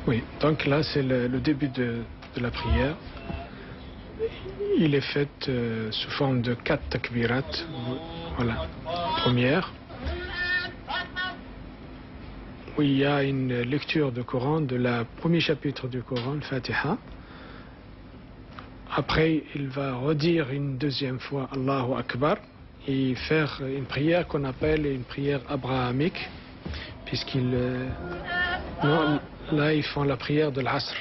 Oui, donc là c'est le début de la prière. Il est fait sous forme de 4 takbirat. Voilà, première, où il y a une lecture du Coran, de la premier chapitre du Coran, le Fatiha. Après, il va redire une deuxième fois Allahu Akbar et faire une prière qu'on appelle une prière abrahamique, puisqu'il là ils font la prière de l'Asr.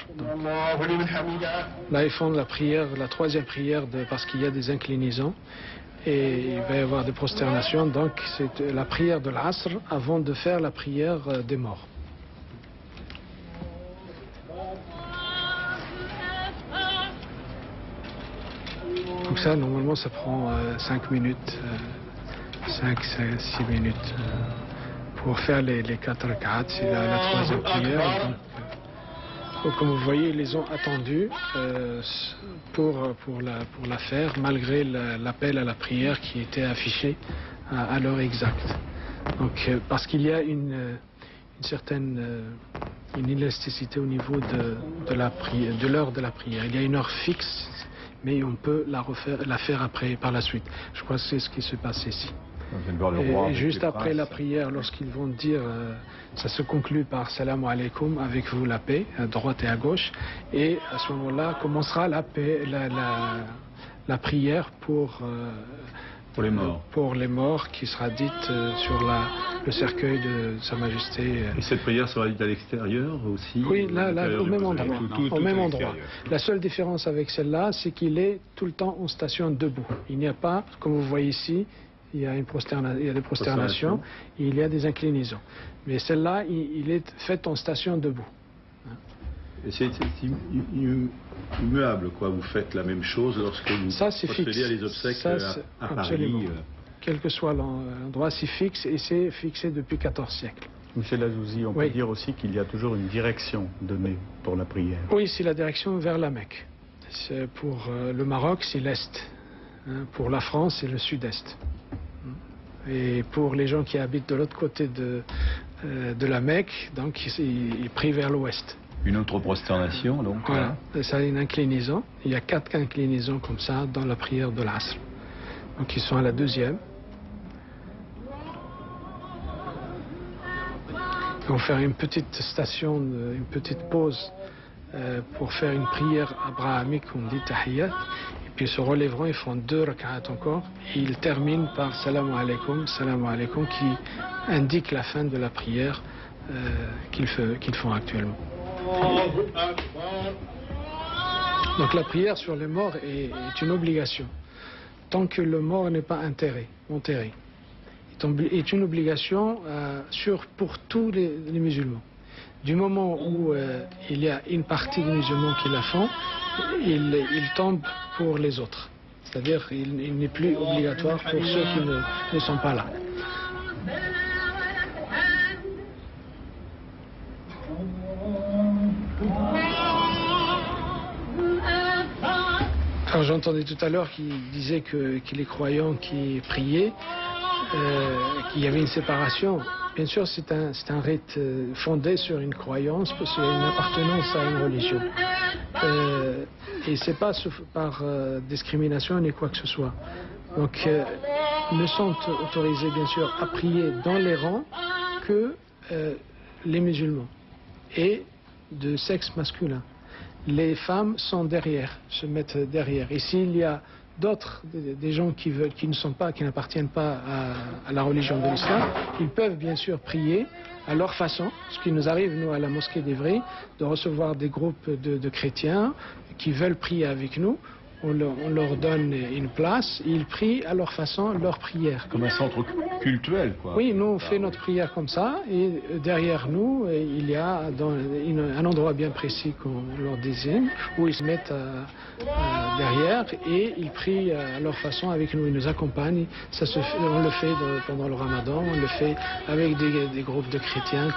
Là ils font la prière, la troisième prière parce qu'il y a des inclinaisons et il va y avoir des prosternations, donc c'est la prière de l'Asr avant de faire la prière des morts. Donc ça, normalement, ça prend 5 minutes, 6 minutes pour faire les 4 rak'at, c'est la troisième prière. Donc, comme vous voyez, ils les ont attendus pour la faire, malgré l'appel à la prière qui était affiché à l'heure exacte. Donc, parce qu'il y a une certaine une élasticité au niveau de l'heure de la prière. Il y a une heure fixe, mais on peut la faire après, par la suite. Je crois que c'est ce qui se passe ici. Et juste après la prière, lorsqu'ils vont dire, ça se conclut par Salam alaikum, avec vous la paix, à droite et à gauche, et à ce moment-là commencera la paix, la prière pour les morts qui sera dite sur le cercueil de Sa Majesté. Et cette prière sera dite à l'extérieur aussi? Oui, là au même endroit. Au même endroit. La seule différence avec celle-là, c'est qu'il est tout le temps en station debout. Il n'y a pas, comme vous voyez ici, il y a des prosternations, et il y a des inclinaisons. Mais celle-là, il est fait en station debout. Et c'est immuable, quoi. Vous faites la même chose lorsque vous procédez à les obsèques à Paris. Quel que soit l'endroit, c'est fixe et c'est fixé depuis 14 siècles. Monsieur Lazouzi, on peut dire aussi qu'il y a toujours une direction donnée pour la prière. Oui, c'est la direction vers la Mecque. Pour le Maroc, c'est l'Est. Pour la France, c'est le Sud-Est. Et pour les gens qui habitent de l'autre côté de la Mecque, donc ils prient vers l'Ouest. Une autre prosternation, donc. Voilà, ça a une inclinaison. Il y a 4 inclinaisons comme ça dans la prière de l'Asr. Donc ils sont à la deuxième. Ils vont faire une petite station, une petite pause pour faire une prière abrahamique, on dit Tahiyyat. Et puis ils se relèveront, ils font 2 rak'at encore. Et ils terminent par Salam alaikum, qui indique la fin de la prière qu'ils font actuellement. Donc la prière sur les morts est une obligation. Tant que le mort n'est pas enterré. Est une obligation pour tous les musulmans. Du moment où il y a une partie des musulmans qui la font, il tombe pour les autres. C'est-à-dire il n'est plus obligatoire pour ceux qui ne sont pas là. Alors j'entendais tout à l'heure qu'il disait que les croyants qui priaient, qu'il y avait une séparation. Bien sûr, c'est un rite fondé sur une croyance, parce qu'il y a une appartenance à une religion. Et c'est pas par discrimination ni quoi que ce soit. Donc, ne sont autorisés, bien sûr, à prier dans les rangs que les musulmans et de sexe masculin. Les femmes sont derrière, se mettent derrière. Et s'il y a d'autres, des gens qui n'appartiennent pas à la religion de l'islam, ils peuvent bien sûr prier à leur façon. Ce qui nous arrive, nous, à la mosquée d'Ivry, de recevoir des groupes de chrétiens qui veulent prier avec nous. On leur donne une place, et ils prient à leur façon, leur prière. Comme un centre cultuel, quoi. Oui, nous on fait notre prière comme ça, et derrière nous, il y a un endroit bien précis qu'on leur désigne, où ils se mettent derrière, et ils prient à leur façon avec nous, ils nous accompagnent. On le fait pendant le Ramadan, on le fait avec des groupes de chrétiens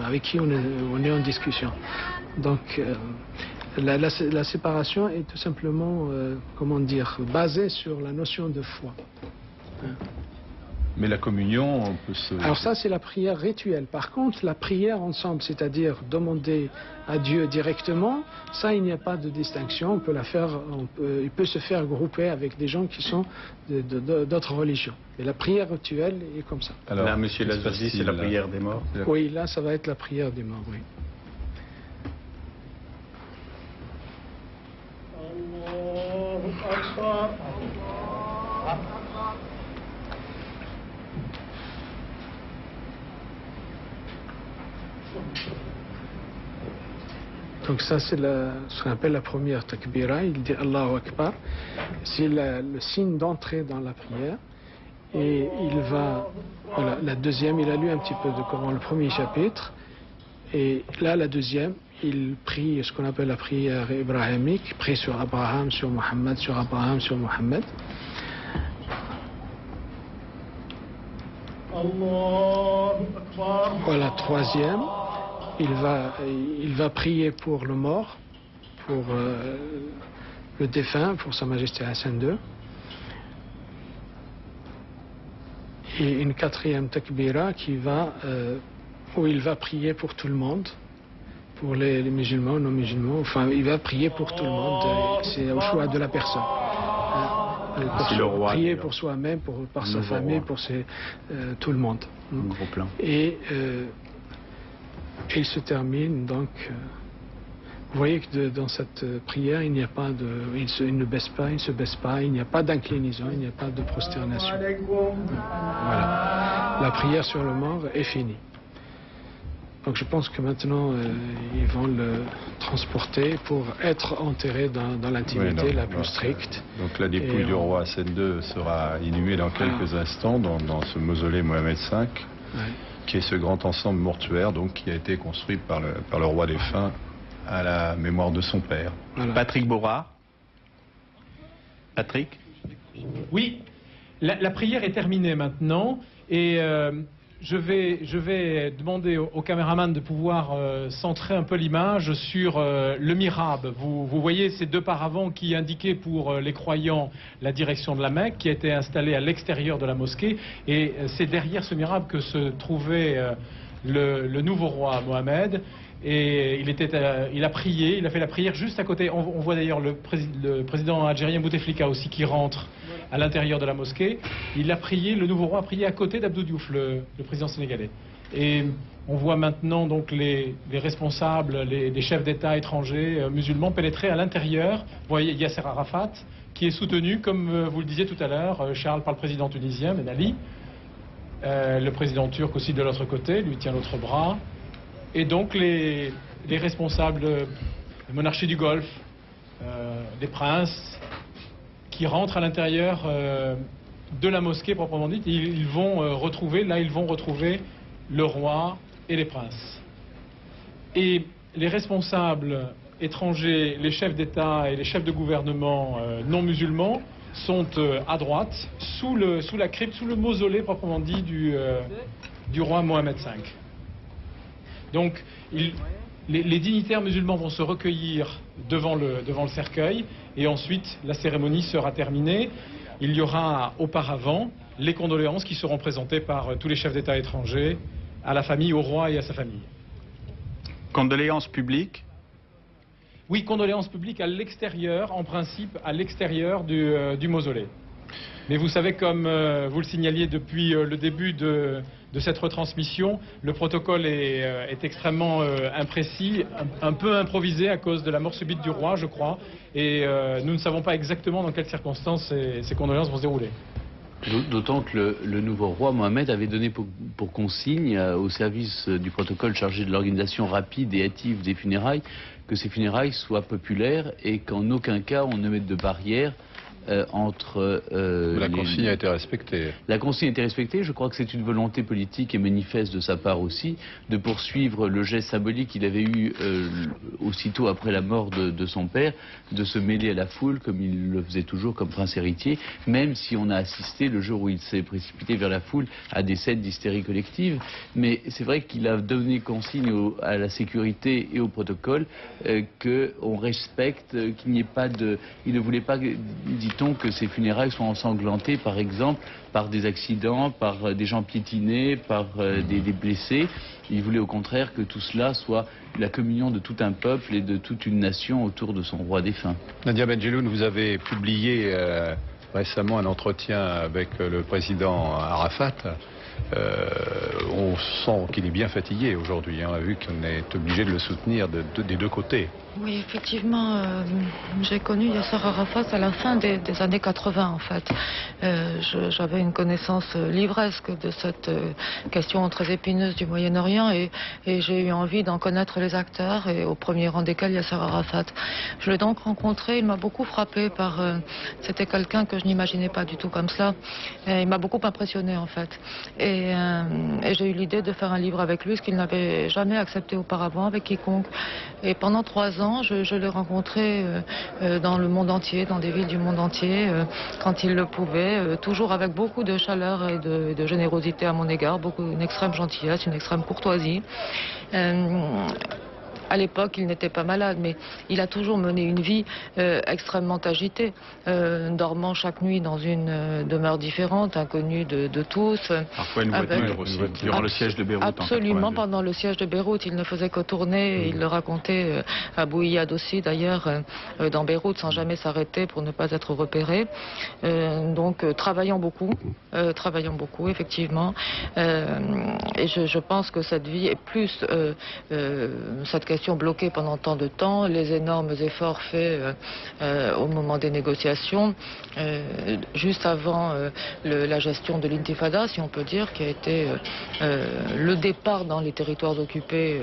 avec qui on est en discussion. Donc, la séparation est tout simplement, basée sur la notion de foi. Mais la communion, on peut se... Alors ça, c'est la prière rituelle. Par contre, la prière ensemble, c'est-à-dire demander à Dieu directement, ça, il n'y a pas de distinction. On peut la faire, il peut se faire grouper avec des gens qui sont d'autres religions. Mais la prière rituelle est comme ça. Alors, là, monsieur Lazouzi, c'est la prière des morts? Oui, là, ça va être la prière des morts, oui. Donc ça, c'est ce qu'on appelle la première takbira. Il dit Allahu Akbar. C'est le signe d'entrée dans la prière. Et il va... Voilà, la deuxième, il a lu un petit peu de Coran, le premier chapitre. Et là, la deuxième, il prie ce qu'on appelle la prière ibrahimique. Il prie sur Abraham, sur Mohammed, sur Abraham, sur Mohammed. Voilà, troisième. Il va prier pour le mort, pour le défunt, pour Sa Majesté Hassan II. Et une quatrième takbira où il va prier pour tout le monde, pour les musulmans, non-musulmans. Enfin, il va prier pour tout le monde. C'est au choix de la personne. C'est le roi. Prier pour soi-même, par sa famille, pour tout le monde. Gros plan. Et il se termine donc. Vous voyez que dans cette prière, il n'y a pas de, il ne baisse pas, il ne se baisse pas, il n'y a pas d'inclinaison, il n'y a pas de prosternation. Voilà. La prière sur le mort est finie. Donc je pense que maintenant, ils vont le transporter pour être enterré dans l'intimité la plus stricte. Donc la dépouille du roi Hassan II sera inhumée dans quelques instants dans ce mausolée Mohamed V, qui est ce grand ensemble mortuaire donc, qui a été construit par le roi défunt à la mémoire de son père. Voilà. Patrick Borard. Patrick? Oui, la prière est terminée maintenant et je vais demander au caméraman de pouvoir centrer un peu l'image sur le mihrab. Vous voyez ces deux paravents qui indiquaient pour les croyants la direction de la Mecque, qui a été installé à l'extérieur de la mosquée. Et c'est derrière ce mihrab que se trouvait le nouveau roi Mohamed. Et il a prié, il a fait la prière juste à côté. On voit d'ailleurs le président algérien Bouteflika aussi qui rentre à l'intérieur de la mosquée. Il a prié, le nouveau roi a prié à côté d'Abdou Diouf, le président sénégalais. Et on voit maintenant donc les responsables, les chefs d'État étrangers musulmans pénétrer à l'intérieur. Vous voyez Yasser Arafat qui est soutenu, comme vous le disiez tout à l'heure, Charles, par le président tunisien Ben Ali. Le président turc aussi de l'autre côté, lui tient l'autre bras. Et donc les responsables de la monarchie du Golfe, des princes, qui rentrent à l'intérieur de la mosquée proprement dite, ils vont retrouver le roi et les princes. Et les responsables étrangers, les chefs d'État et les chefs de gouvernement non musulmans sont à droite, sous la crypte, sous le mausolée proprement dit du roi Mohamed V. Donc, les dignitaires musulmans vont se recueillir devant le cercueil et ensuite la cérémonie sera terminée. Il y aura auparavant les condoléances qui seront présentées par tous les chefs d'État étrangers à la famille, au roi et à sa famille. Condoléances publiques? Oui, condoléances publiques à l'extérieur, en principe à l'extérieur du mausolée. Mais vous savez, comme vous le signaliez depuis le début de cette retransmission, le protocole est extrêmement imprécis, un peu improvisé à cause de la mort subite du roi, je crois. Et nous ne savons pas exactement dans quelles circonstances ces condoléances vont se dérouler. D'autant que le nouveau roi Mohamed avait donné pour consigne au service du protocole chargé de l'organisation rapide et hâtive des funérailles que ces funérailles soient populaires et qu'en aucun cas on ne mette de barrière entre... la consigne a été respectée. La consigne a été respectée. Je crois que c'est une volonté politique et manifeste de sa part aussi de poursuivre le geste symbolique qu'il avait eu aussitôt après la mort de son père, de se mêler à la foule comme il le faisait toujours comme prince héritier, même si on a assisté le jour où il s'est précipité vers la foule à des scènes d'hystérie collective. Mais c'est vrai qu'il a donné consigne à la sécurité et au protocole qu'on respecte, qu'il n'y ait pas de... Il ne voulait pas, dit évitons que ces funérailles soient ensanglantées, par exemple, par des accidents, par des gens piétinés, par des blessés. Il voulait au contraire que tout cela soit la communion de tout un peuple et de toute une nation autour de son roi défunt. Nadia Benjeloun, vous avez publié récemment un entretien avec le président Arafat. On sent qu'il est bien fatigué aujourd'hui. On a vu qu'on est obligé de le soutenir des deux côtés. Oui, effectivement, j'ai connu Yasser Arafat à la fin des années 80, en fait. J'avais une connaissance livresque de cette question très épineuse du Moyen-Orient et j'ai eu envie d'en connaître les acteurs, et au premier rang desquels Yasser Arafat. Je l'ai donc rencontré, il m'a beaucoup frappé par... C'était quelqu'un que je n'imaginais pas du tout comme cela. Et il m'a beaucoup impressionné, en fait. Et j'ai eu l'idée de faire un livre avec lui, ce qu'il n'avait jamais accepté auparavant avec quiconque. Et pendant 3 ans, je l'ai rencontré dans le monde entier, dans des villes du monde entier, quand il le pouvait, toujours avec beaucoup de chaleur et de générosité à mon égard, une extrême gentillesse, une extrême courtoisie. À l'époque, il n'était pas malade, mais il a toujours mené une vie extrêmement agitée, dormant chaque nuit dans une demeure différente, inconnue de tous. Parfois une voiture aussi, durant le siège de Beyrouth. Absolument, pendant le siège de Beyrouth, il ne faisait que tourner, il le racontait à Bouïad aussi, d'ailleurs, dans Beyrouth, sans jamais s'arrêter pour ne pas être repéré. Donc, travaillant beaucoup, effectivement. Et je pense que cette vie est plus cette question bloquée pendant tant de temps, les énormes efforts faits au moment des négociations, juste avant la gestion de l'intifada, si on peut dire, qui a été le départ dans les territoires occupés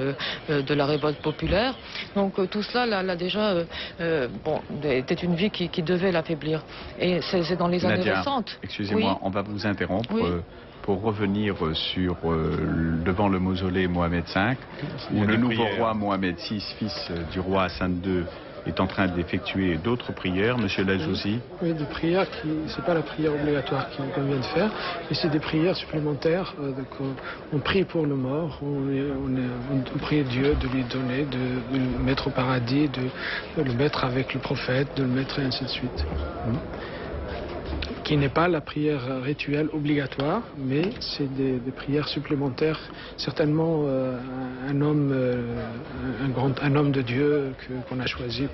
de la révolte populaire. Donc tout cela, là déjà, était une vie qui devait l'affaiblir. Et c'est dans les années récentes. Excusez-moi, oui. On va vous interrompre. Oui. Pour revenir sur devant le mausolée Mohamed V, où le nouveau roi Mohamed VI, fils du roi Hassan II, est en train d'effectuer d'autres prières, Monsieur Lajouzi. Oui, des prières qui, c'est pas la prière obligatoire qu'on vient de faire, mais c'est des prières supplémentaires. On prie pour le mort, on prie Dieu de lui donner, de le mettre au paradis, de le mettre avec le prophète, de le mettre et ainsi de suite. Qui n'est pas la prière rituelle obligatoire, mais c'est des prières supplémentaires. Certainement un homme de Dieu qu'on a choisi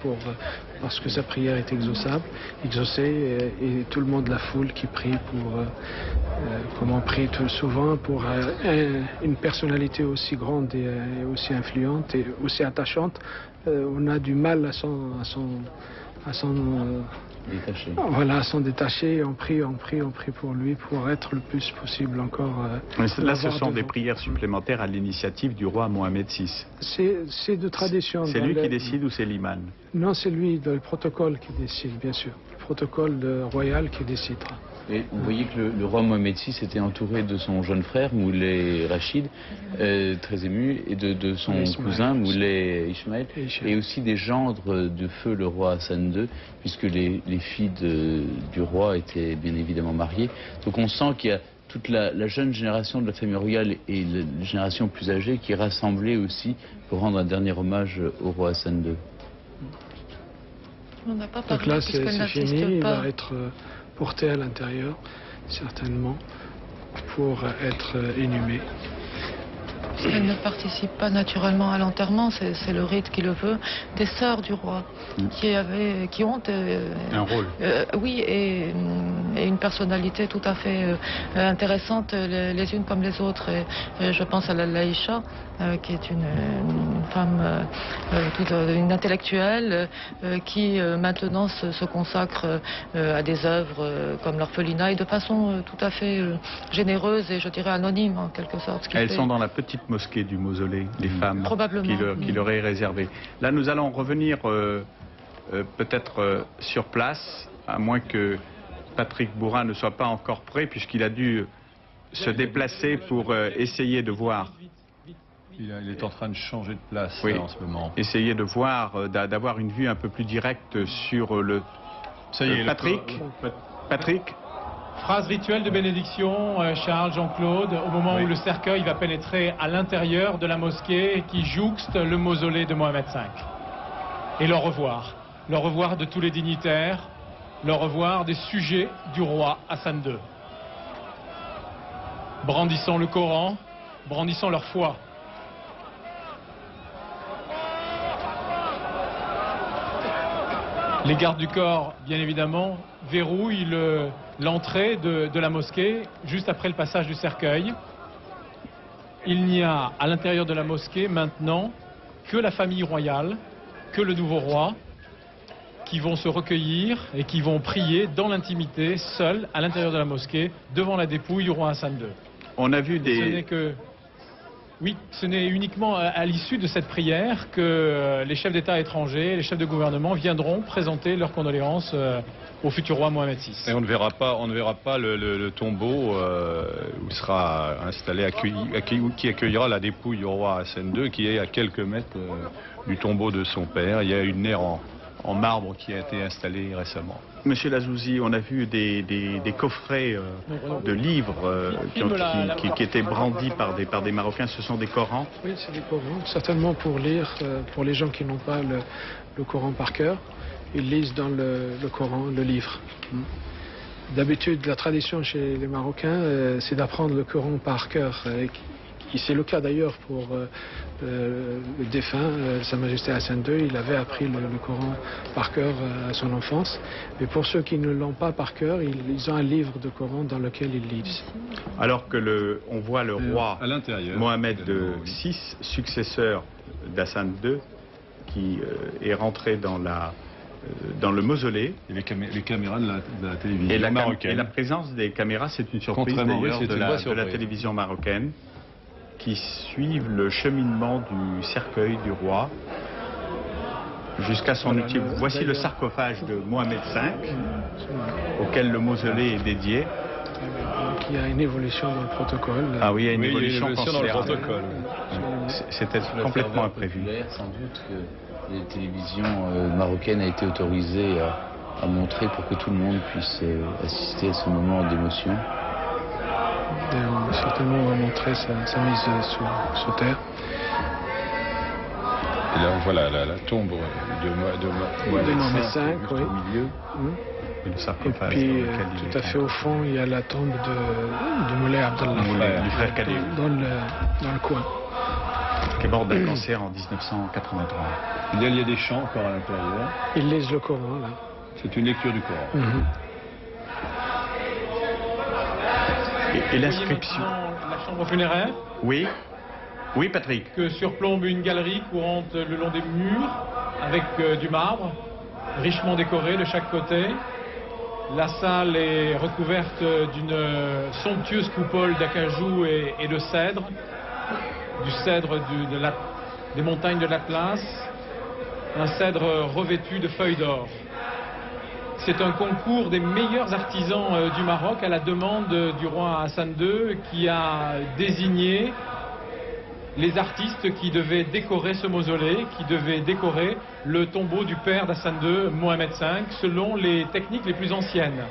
parce que sa prière est exaucée, et tout le monde, la foule qui prie comme on prie tout souvent pour une personnalité aussi grande et aussi influente et aussi attachante. On a du mal à s'en détaché. Voilà, à s'en détacher. On prie pour lui, pour être le plus possible encore. Là, ce sont des prières supplémentaires à l'initiative du roi Mohamed VI. C'est de tradition. C'est lui qui décide ou c'est l'imam? Non, c'est lui, le protocole qui décide, bien sûr. Le protocole royal qui décidera. Et vous voyez que le roi Mohamed VI était entouré de son jeune frère, Moulay Rachid, très ému, et de son cousin, Moulay Ismaël, et aussi des gendres de feu le roi Hassan II, puisque les filles du roi étaient bien évidemment mariées. Donc on sent qu'il y a toute la jeune génération de la famille royale et la génération plus âgée qui est rassemblée aussi pour rendre un dernier hommage au roi Hassan II. On n'a pas parlé. Donc là, c'est fini, il va être porté à l'intérieur, certainement, pour être inhumé. Elle ne participe pas naturellement à l'enterrement, c'est le rite qui le veut, des sœurs du roi, qui ont un rôle. Oui, et une personnalité tout à fait intéressante, les unes comme les autres. Et je pense à la Laïcha, qui est une femme, une intellectuelle, qui maintenant se consacre à des œuvres comme l'orphelinat, et de façon tout à fait généreuse et je dirais anonyme en quelque sorte. Elles sont dans la petite mosquée du mausolée, les femmes qui leur est réservée. Là, nous allons revenir peut-être sur place, à moins que Patrick Bourin ne soit pas encore prêt, puisqu'il a dû se déplacer pour essayer de voir. Il est en train de changer de place oui, là, en ce moment. Essayer de voir, d'avoir une vue un peu plus directe sur le... Ça y est, Patrick. Phrase rituelle de bénédiction, Charles, Jean-Claude, au moment où le cercueil va pénétrer à l'intérieur de la mosquée qui jouxte le mausolée de Mohamed V. Et le revoir de tous les dignitaires, le revoir des sujets du roi Hassan II. Brandissant le Coran, brandissant leur foi. Les gardes du corps, bien évidemment, verrouillent l'entrée de la mosquée juste après le passage du cercueil. Il n'y a à l'intérieur de la mosquée maintenant que la famille royale, que le nouveau roi, qui vont se recueillir et qui vont prier dans l'intimité, seuls, à l'intérieur de la mosquée, devant la dépouille du roi Hassan II. On a vu des... Oui, ce n'est uniquement à l'issue de cette prière que les chefs d'État étrangers, les chefs de gouvernement viendront présenter leurs condoléances au futur roi Mohamed VI. Et on ne verra pas le tombeau où sera installé, qui accueillera la dépouille du roi Hassan II, qui est à quelques mètres du tombeau de son père. Il y a une aire en marbre qui a été installée récemment. Monsieur Lazouzi, on a vu des coffrets de livres qui étaient brandis par des Marocains. Ce sont des Corans? Oui, c'est des Corans, certainement pour lire, pour les gens qui n'ont pas le Coran par cœur. Ils lisent dans le Coran, le livre. D'habitude, la tradition chez les Marocains, c'est d'apprendre le Coran par cœur. C'est le cas d'ailleurs pour le défunt, Sa Majesté Hassan II. Il avait appris le Coran par cœur à son enfance. Mais pour ceux qui ne l'ont pas par cœur, ils ont un livre de Coran dans lequel ils lisent. Alors que on voit le roi Mohamed VI, successeur d'Hassan II, qui est rentré dans le mausolée. Et les caméras de la télévision marocaine. Et la présence des caméras, c'est une surprise d'ailleurs de la télévision marocaine, qui suivent le cheminement du cercueil du roi jusqu'à son ultime. Voici le sarcophage de Mohamed V, auquel le mausolée est dédié. Donc il y a une évolution dans le protocole. Ah oui, il y a une évolution dans le protocole. C'était complètement imprévu. Sans doute que les télévisions marocaines a été autorisée à montrer pour que tout le monde puisse assister à ce moment d'émotion. Certainement, on va montrer sa mise sous terre. Et là, on voit la tombe de Mohamed V, oui. Au milieu. Et le sarcophage. Et puis, tout à fait au fond, il y a la tombe de Moulay Abdallah, du frère Khalil, dans le coin. Qui est mort d'un cancer en 1983. Il y a des chants encore à l'intérieur. Ils lisent le Coran, là. C'est une lecture du Coran. Et l'inscription. La chambre funéraire. Oui. Oui, Patrick. Que surplombe une galerie courante le long des murs, avec du marbre, richement décoré de chaque côté. La salle est recouverte d'une somptueuse coupole d'acajou et de cèdre, du cèdre des montagnes de l'Atlas, un cèdre revêtu de feuilles d'or. C'est un concours des meilleurs artisans du Maroc à la demande du roi Hassan II, qui a désigné les artistes qui devaient décorer ce mausolée, qui devaient décorer le tombeau du père d'Hassan II, Mohamed V, selon les techniques les plus anciennes.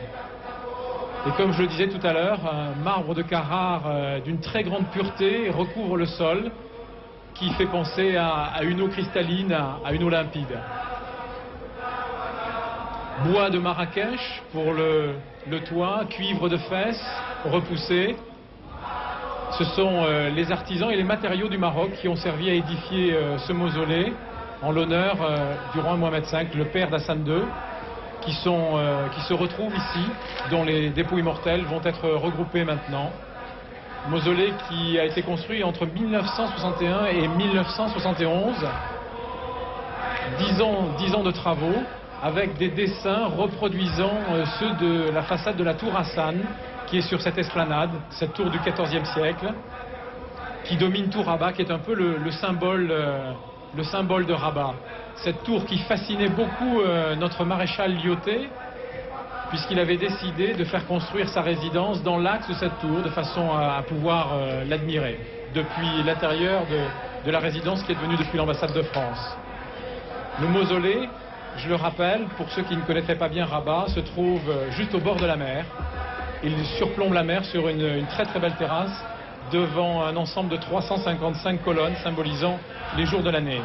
Et comme je le disais tout à l'heure, un marbre de Carrare d'une très grande pureté recouvre le sol, qui fait penser à une eau cristalline, à une eau limpide. Bois de Marrakech pour le toit, cuivre de Fès repoussé. Ce sont les artisans et les matériaux du Maroc qui ont servi à édifier ce mausolée en l'honneur du roi Mohamed V, le père d'Hassan II, qui se retrouvent ici, dont les dépouilles mortelles vont être regroupées maintenant. Mausolée qui a été construit entre 1961 et 1971. 10 ans de travaux, avec des dessins reproduisant ceux de la façade de la tour Hassan, qui est sur cette esplanade, cette tour du XIVe siècle, qui domine tout Rabat, qui est un peu le symbole de Rabat. Cette tour qui fascinait beaucoup notre maréchal Lyautey, puisqu'il avait décidé de faire construire sa résidence dans l'axe de cette tour, de façon à pouvoir l'admirer, depuis l'intérieur de la résidence qui est devenue depuis l'ambassade de France. Le mausolée, je le rappelle, pour ceux qui ne connaîtraient pas bien Rabat, se trouve juste au bord de la mer. Il surplombe la mer sur une très très belle terrasse, devant un ensemble de 355 colonnes symbolisant les jours de l'année.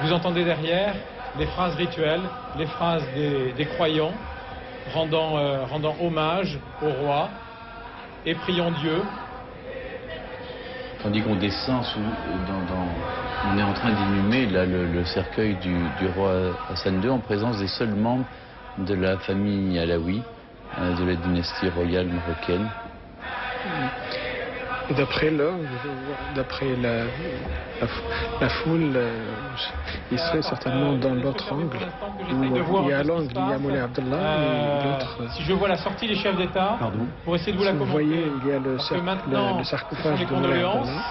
Vous entendez derrière les phrases rituelles, les phrases des croyants, rendant hommage au roi et priant Dieu. Tandis qu'on descend, on est en train d'inhumer le cercueil du roi Hassan II en présence des seuls membres de la famille alaoui, de la dynastie royale marocaine. Et d'après la foule, il serait certainement dans l'autre angle. Il y a l'angle, il y a Moulay Abdallah et l'autre. Si je vois la sortie des chefs d'État, pour essayer de vous la commenter. Vous voyez, il y a le sarcophage de Moulay Abdallah.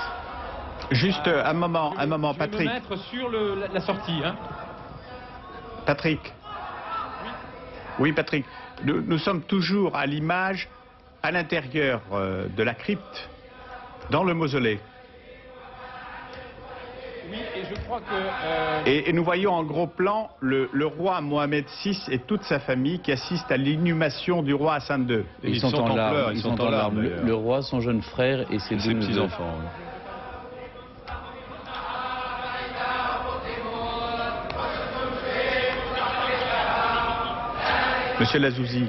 Juste un moment, Patrick. Je vais me mettre sur la sortie. Hein. Patrick. Oui, Patrick. Nous sommes toujours à l'image, à l'intérieur de la crypte, dans le mausolée. Oui, et je crois que... Et nous voyons en gros plan le roi Mohamed VI et toute sa famille qui assistent à l'inhumation du roi Hassan II. Ils sont en larmes. Ils sont en larmes. Le roi, son jeune frère et ses deux petits-enfants. Monsieur Lazouzi,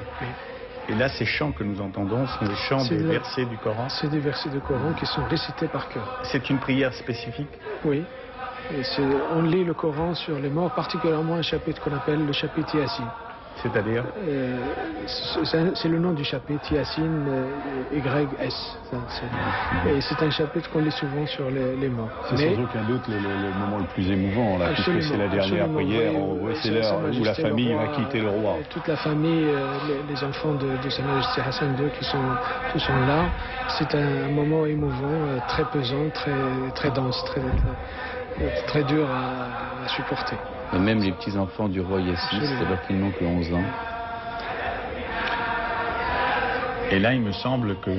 et là ces chants que nous entendons sont des chants des versets du Coran. C'est des versets du Coran qui sont récités par cœur. C'est une prière spécifique? Oui. Et on lit le Coran sur les morts, particulièrement un chapitre qu'on appelle le chapitre Yassine. C'est-à-dire c'est le nom du chapitre, Yassine, YS. Et c'est un chapitre qu'on lit souvent sur les morts. C'est sans aucun doute le moment le plus émouvant, là, puisque c'est la dernière prière, c'est l'heure où la famille va quitter le roi. Toute la famille, les enfants de Sa Majesté Hassan II qui sont là. C'est un moment émouvant, très pesant, très dense, très dur à supporter. Et même les petits-enfants du roi Yassine, alors qu'ils n'ont que 11 ans. Et là, il me semble que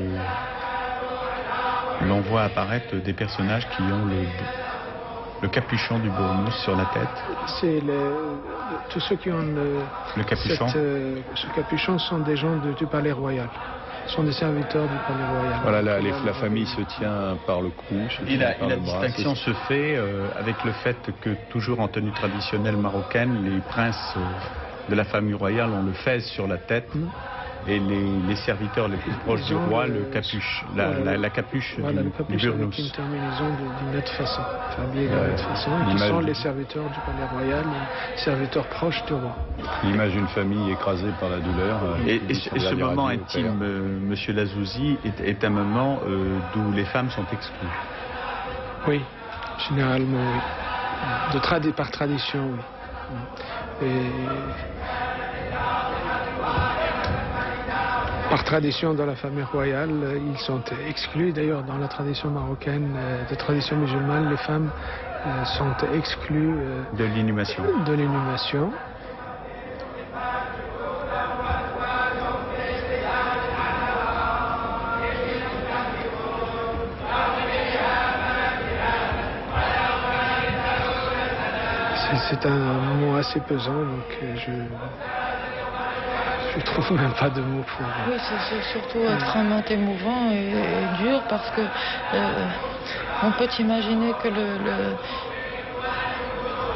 l'on voit apparaître des personnages qui ont le capuchon du bournouz sur la tête. C'est tous ceux qui ont le capuchon. Ce capuchon sont des gens du palais royal. Ce sont des serviteurs du palais royal. Voilà, la famille se tient par le cou. Et la distinction se fait avec le fait que, toujours en tenue traditionnelle marocaine, les princes de la famille royale ont le fez sur la tête. Et les serviteurs les plus proches du roi, la capuche du burnous. Une terminaison d'une nette façon, habillée d'une nette façon, qui sont les serviteurs du palais royal, les serviteurs proches du roi. L'image d'une famille écrasée par la douleur. Et ce moment intime, Monsieur Lazouzi, est un moment d'où les femmes sont exclues. Oui, généralement, oui. Par tradition, oui. Par tradition, dans la famille royale, ils sont exclus. D'ailleurs, dans la tradition marocaine, de tradition musulmane, les femmes sont exclues de l'inhumation. C'est un moment assez pesant, donc je trouve même pas de mots pour... Oui, c'est surtout extrêmement émouvant et dur parce que on peut imaginer que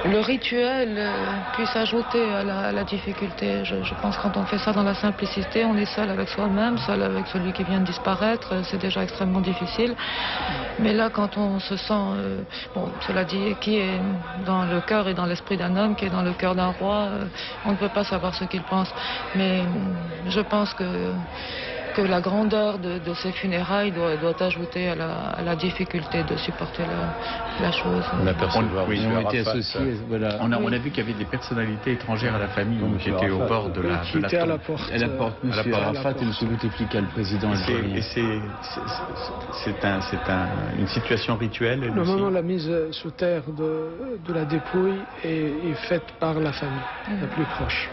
le rituel puisse ajouter à la difficulté. Je pense que quand on fait ça dans la simplicité, on est seul avec soi-même, seul avec celui qui vient de disparaître, c'est déjà extrêmement difficile. Mais là, quand on se sent, cela dit, qui est dans le cœur et dans l'esprit d'un homme, qui est dans le cœur d'un roi, on ne peut pas savoir ce qu'il pense. Mais je pense que la grandeur de ces funérailles doit ajouter à la difficulté de supporter la chose. On était associés. Voilà. On a vu qu'il y avait des personnalités étrangères à la famille qui étaient au bord de la tombe. À la porte. À la porte, M. Arafat et M. Bouteflika, le président algérien. Et c'est une situation rituelle. Normalement, la mise sous terre de la dépouille est faite par la famille, la plus proche.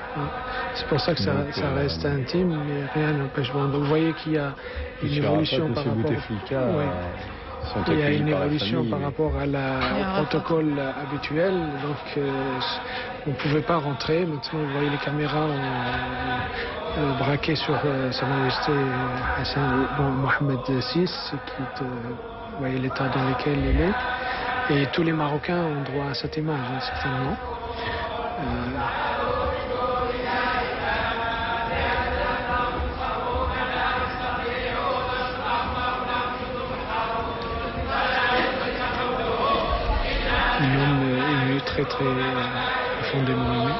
C'est pour ça que ça reste intime, mais rien n'empêche. Vous voyez qu'il y a une évolution par rapport... Il y a une évolution par rapport au protocole habituel, donc on ne pouvait pas rentrer. Maintenant, vous voyez les caméras braquées sur Sa Majesté Mohamed VI, vous voyez l'état dans lequel il est. Et tous les Marocains ont droit à cette image, certainement. très profondément aimé.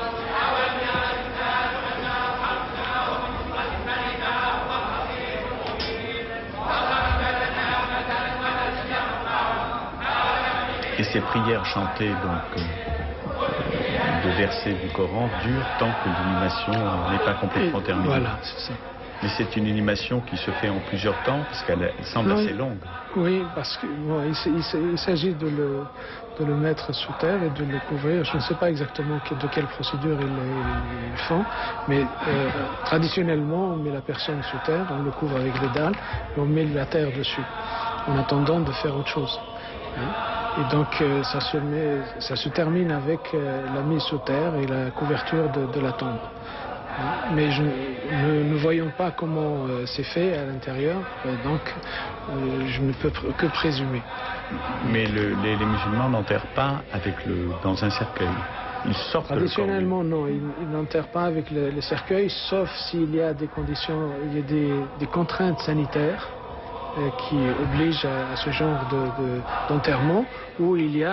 Et ces prières chantées donc de versets du Coran durent tant que l'inhumation n'est pas complètement terminée. Voilà, c'est ça. Mais c'est une inhumation qui se fait en plusieurs temps, parce qu'elle semble assez longue. Oui, parce que il s'agit de le mettre sous terre et de le couvrir. Je ne sais pas exactement de quelle procédure ils font, mais traditionnellement, on met la personne sous terre, on le couvre avec des dalles, et on met la terre dessus, en attendant de faire autre chose. Et donc ça se termine avec la mise sous terre et la couverture de la tombe. Mais nous ne voyons pas comment c'est fait à l'intérieur, donc je ne peux que présumer. Mais les musulmans n'enterrent pas dans un cercueil. Ils sortent traditionnellement, non, ils n'enterrent pas avec le cercueil, sauf s'il y a des conditions, il y a des contraintes sanitaires qui obligent à ce genre d'enterrement, où il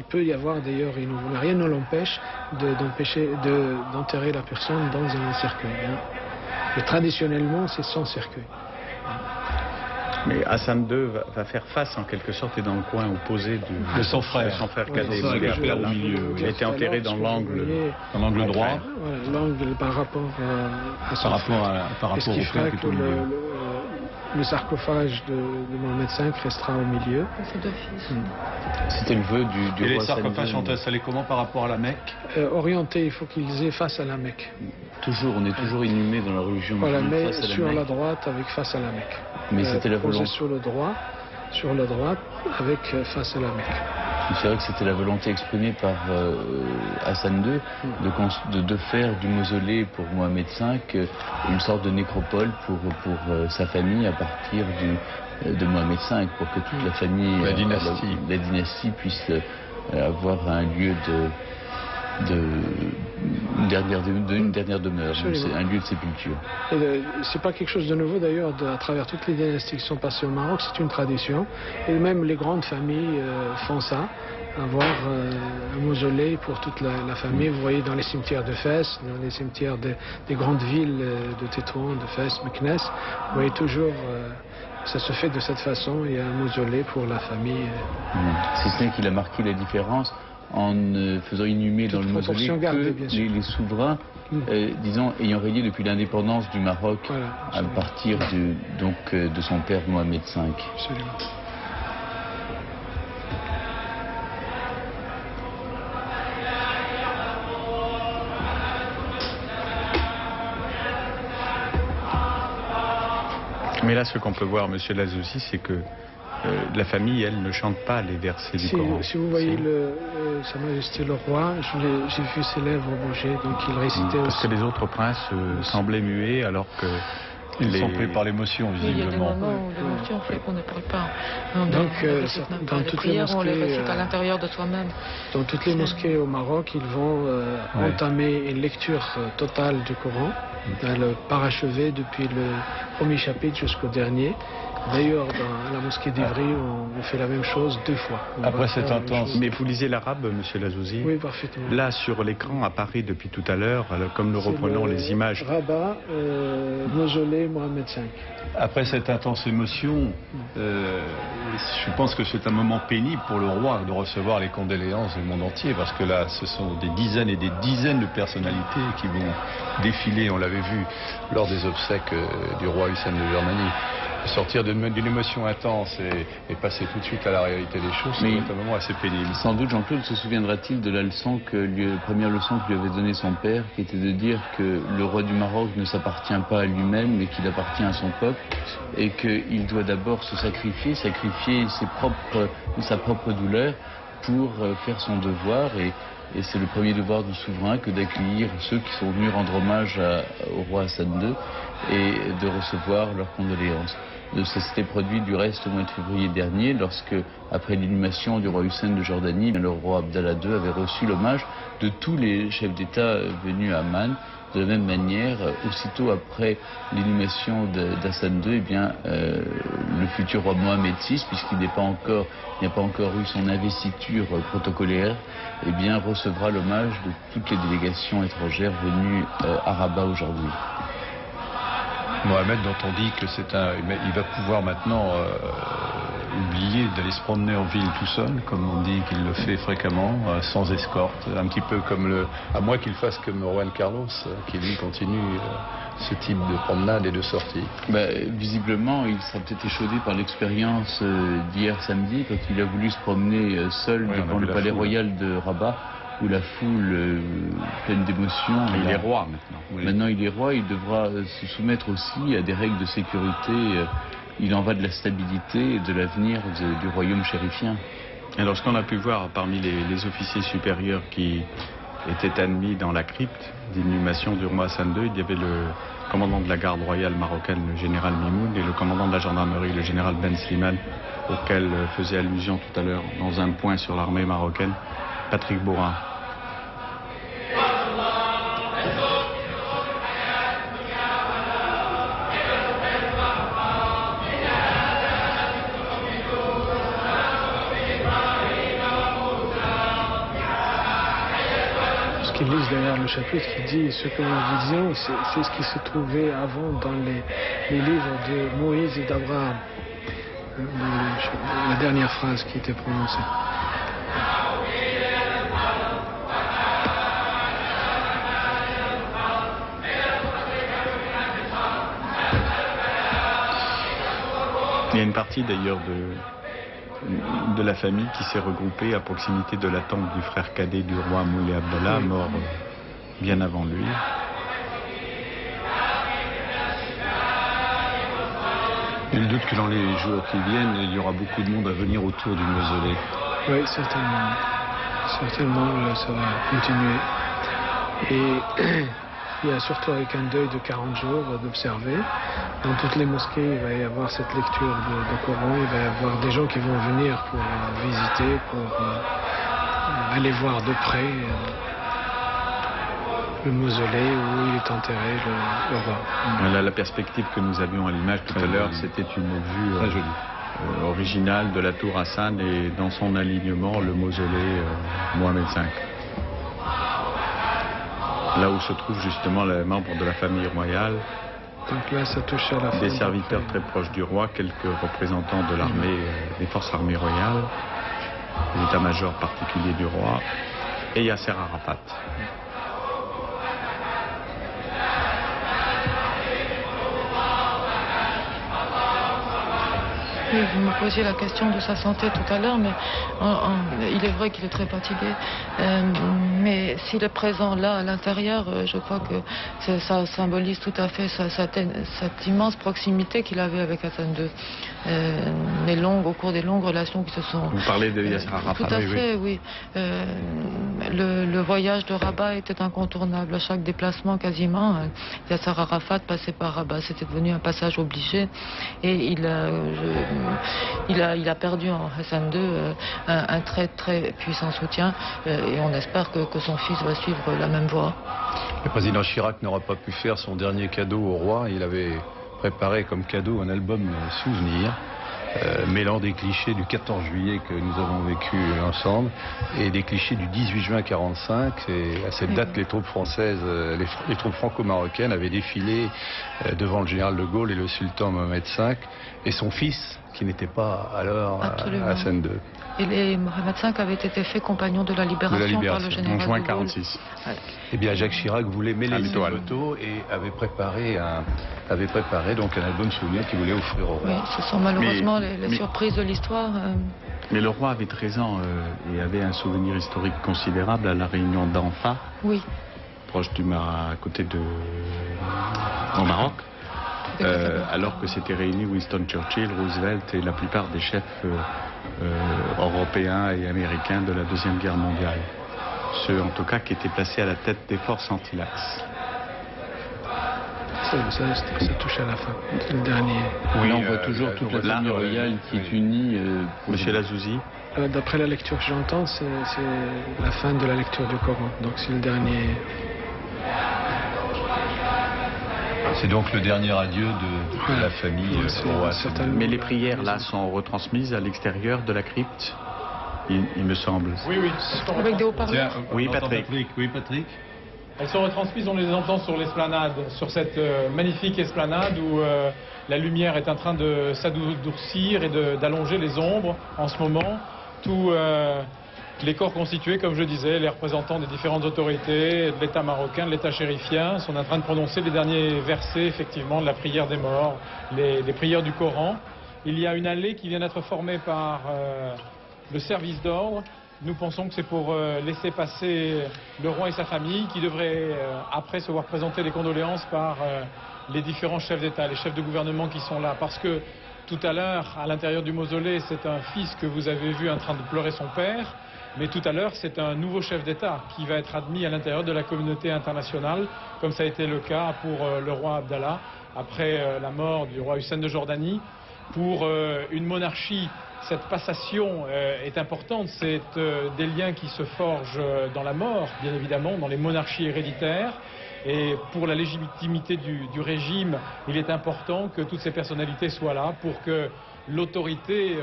peut y avoir d'ailleurs, rien ne l'empêche d'enterrer la personne dans un cercueil. Et traditionnellement, c'est sans cercueil. Mais Hassan II va faire face en quelque sorte et dans le coin opposé de son frère cadet. Au milieu. Il a été enterré dans l'angle droit. Voilà, l'angle par rapport à son frère. Par rapport au frère qui est au milieu. Le sarcophage de Mohamed V restera au milieu. C'est deux fils. C'était le vœu du roi. Et les sarcophages sont installés comment par rapport à la Mecque? Orientés, il faut qu'ils aient face à la Mecque. On est toujours inhumé dans la religion musulmane mais face à la sur Mecque. la droite avec face à la Mecque. Mais c'était la volonté. Sur la droite avec face à la Mecque. C'est vrai que c'était la volonté exprimée par Hassan II de faire du mausolée pour Mohamed V une sorte de nécropole pour sa famille à partir de Mohamed V, pour que toute la famille, la dynastie puisse avoir un lieu une dernière demeure, un lieu de sépulture. C'est pas quelque chose de nouveau d'ailleurs, à travers toutes les dynasties qui sont passées au Maroc, c'est une tradition. Et même les grandes familles font ça, avoir un mausolée pour toute la famille. Vous voyez dans les cimetières de Fès, dans les cimetières des grandes villes de Tétouan, de Fès, Meknès, vous voyez toujours, ça se fait de cette façon, il y a un mausolée pour la famille. Si ce n'est qu'il a marqué la différence en faisant inhumer dans le mausolée que les souverains, disons, ayant régné depuis l'indépendance du Maroc, à partir de son père Mohamed V. Absolument. Mais là, ce qu'on peut voir, Monsieur Lazouzi, c'est que la famille, elle, ne chante pas les versets du Coran. Si vous voyez Sa Majesté le Roi, j'ai vu ses lèvres bouger, donc il récitait aussi. Parce que les autres princes semblaient muets, alors que... Ils sont pris par l'émotion, visiblement. Il y a des moments où l'émotion fait qu'on ne parle pas. Dans toutes les mosquées, on les récite à l'intérieur de soi-même. Dans toutes les mosquées au Maroc, ils vont entamer une lecture totale du Coran, le parachever depuis le premier chapitre jusqu'au dernier. D'ailleurs, dans la mosquée d'Ivry, on fait la même chose 2 fois. Après cette intense. Mais vous lisez l'arabe, Monsieur Lazouzi? Oui, parfaitement. Là, sur l'écran, apparaît depuis tout à l'heure, comme nous reprenons les images. Rabat, mausolée, Mohamed V. Après cette intense émotion, je pense que c'est un moment pénible pour le roi de recevoir les condoléances du monde entier, parce que là, ce sont des dizaines et des dizaines de personnalités qui vont défiler, on l'avait vu lors des obsèques du roi Hussein de Germanie. Sortir d'une émotion intense et passer tout de suite à la réalité des choses, c'est un moment assez pénible. Sans doute, Jean-Claude se souviendra-t-il de la première leçon que lui avait donnée son père, qui était de dire que le roi du Maroc ne s'appartient pas à lui-même, mais qu'il appartient à son peuple, et qu'il doit d'abord se sacrifier sa propre douleur pour faire son devoir. Et c'est le premier devoir du souverain que d'accueillir ceux qui sont venus rendre hommage au roi Hassan II et de recevoir leurs condoléances. Ça s'était produit du reste au mois de février dernier, lorsque, après l'inhumation du roi Hussein de Jordanie, le roi Abdallah II avait reçu l'hommage de tous les chefs d'État venus à Amman. De la même manière, aussitôt après l'inhumation d'Hassan II, le futur roi Mohamed VI, puisqu'il n'y a pas encore eu son investiture protocolaire, recevra l'hommage de toutes les délégations étrangères venues à Rabat aujourd'hui. Mohamed, dont on dit que il va pouvoir maintenant oublier d'aller se promener en ville tout seul, comme on dit qu'il le fait fréquemment, sans escorte, un petit peu comme à moins qu'il fasse comme Juan Carlos, qui lui continue ce type de promenade et de sortie. Visiblement, il sera peut-être échaudé par l'expérience d'hier samedi, quand il a voulu se promener seul devant le palais royal de Rabat, où la foule pleine d'émotion. Il est roi maintenant. Oui. Maintenant il est roi, il devra se soumettre aussi à des règles de sécurité. Il en va de la stabilité et de l'avenir du royaume chérifien. Et lorsqu'on a pu voir parmi les officiers supérieurs qui étaient admis dans la crypte d'inhumation du roi Hassan II, il y avait le commandant de la garde royale marocaine, le général Mimoun, et le commandant de la gendarmerie, le général Ben Slimane, auquel faisait allusion tout à l'heure dans un point sur l'armée marocaine, Patrick Bourin. Ce qu'ils lisent derrière le chapitre, il dit ce que nous disions, c'est ce qui se trouvait avant dans les livres de Moïse et d'Abraham. La dernière phrase qui était prononcée. Il y a une partie d'ailleurs de la famille qui s'est regroupée à proximité de la tombe du frère cadet du roi Moulay Abdallah, mort bien avant lui. Nul doute que dans les jours qui viennent, il y aura beaucoup de monde à venir autour du mausolée. Oui, certainement. Certainement, ça va continuer. Et il y a surtout avec un deuil de 40 jours d'observer. Dans toutes les mosquées, il va y avoir cette lecture de Coran. Il va y avoir des gens qui vont venir pour visiter, pour aller voir de près le mausolée où il est enterré, le roi. Voilà, la perspective que nous avions à l'image tout à l'heure, c'était une vue très jolie. Originale de la tour Hassan et dans son alignement, le mausolée Mohamed V. Là où se trouvent justement les membres de la famille royale. Donc là, ça touche à la fin. Des serviteurs très proches du roi, quelques représentants de l'armée, des forces armées royales, l'état-major particulier du roi, et Yasser Arafat. Oui, vous me posiez la question de sa santé tout à l'heure, mais il est vrai qu'il est très fatigué. Mais s'il est présent là, à l'intérieur, je crois que ça symbolise tout à fait cette immense proximité qu'il avait avec Hassan II. Au cours des longues relations qui se sont... Vous parlez de Yasser Arafat. Tout à fait, oui. Le voyage de Rabat était incontournable. À chaque déplacement, quasiment, Yasser Arafat passait par Rabat. C'était devenu un passage obligé. Et il a perdu en Hassan II un très très puissant soutien. Et on espère que son fils va suivre la même voie. Le président Chirac n'aura pas pu faire son dernier cadeau au roi. Il avait préparé comme cadeau un album souvenir, mêlant des clichés du 14 juillet que nous avons vécu ensemble et des clichés du 18 juin 1945. Et à cette date, les troupes françaises, les troupes franco-marocaines avaient défilé devant le général de Gaulle et le sultan Mohamed V et son fils, qui n'était pas alors Hassan II. Et Mohamed V avait été fait compagnon de la libération par le général en juin de Gaulle. 1946. Ouais. Eh bien, Jacques Chirac voulait mêler les photos et avait préparé donc un album souvenir qu'il voulait offrir au roi. Oui, ce sont malheureusement les surprises de l'histoire. Mais le roi avait 13 ans et avait un souvenir historique considérable à la réunion d'Anfa, oui. proche à côté au Maroc. Alors que s'étaient réunis Winston Churchill, Roosevelt et la plupart des chefs européens et américains de la Deuxième Guerre mondiale. Ceux en tout cas qui étaient placés à la tête des forces anti-Lax. ça touche à la fin, le dernier. Oui, là, on voit toujours toute la famille royale qui est unie. Monsieur Lazouzi. D'après la lecture que j'entends, c'est la fin de la lecture du Coran. Donc c'est le dernier. C'est donc le dernier adieu de la famille au roi. Mais les prières là sont retransmises à l'extérieur de la crypte, il me semble. Oui, oui. Avec des haut-parleurs. Oui, Patrick. Oui, Patrick. Elles sont retransmises, on les entend sur l'esplanade, sur cette magnifique esplanade où la lumière est en train de s'adoucir et d'allonger les ombres en ce moment. Tous les corps constitués, comme je disais, les représentants des différentes autorités, de l'État marocain, de l'État chérifien, sont en train de prononcer les derniers versets, effectivement, de la prière des morts, les prières du Coran. Il y a une allée qui vient d'être formée par le service d'ordre. Nous pensons que c'est pour laisser passer le roi et sa famille qui devraient après se voir présenter les condoléances par les différents chefs d'État, les chefs de gouvernement qui sont là. Parce que tout à l'heure, à l'intérieur du mausolée, c'est un fils que vous avez vu en train de pleurer son père. Mais tout à l'heure, c'est un nouveau chef d'État qui va être admis à l'intérieur de la communauté internationale, comme ça a été le cas pour le roi Abdallah, après la mort du roi Hussein de Jordanie. Pour une monarchie, cette passation est importante. C'est des liens qui se forgent dans la mort, bien évidemment, dans les monarchies héréditaires. Et pour la légitimité du régime, il est important que toutes ces personnalités soient là pour que l'autorité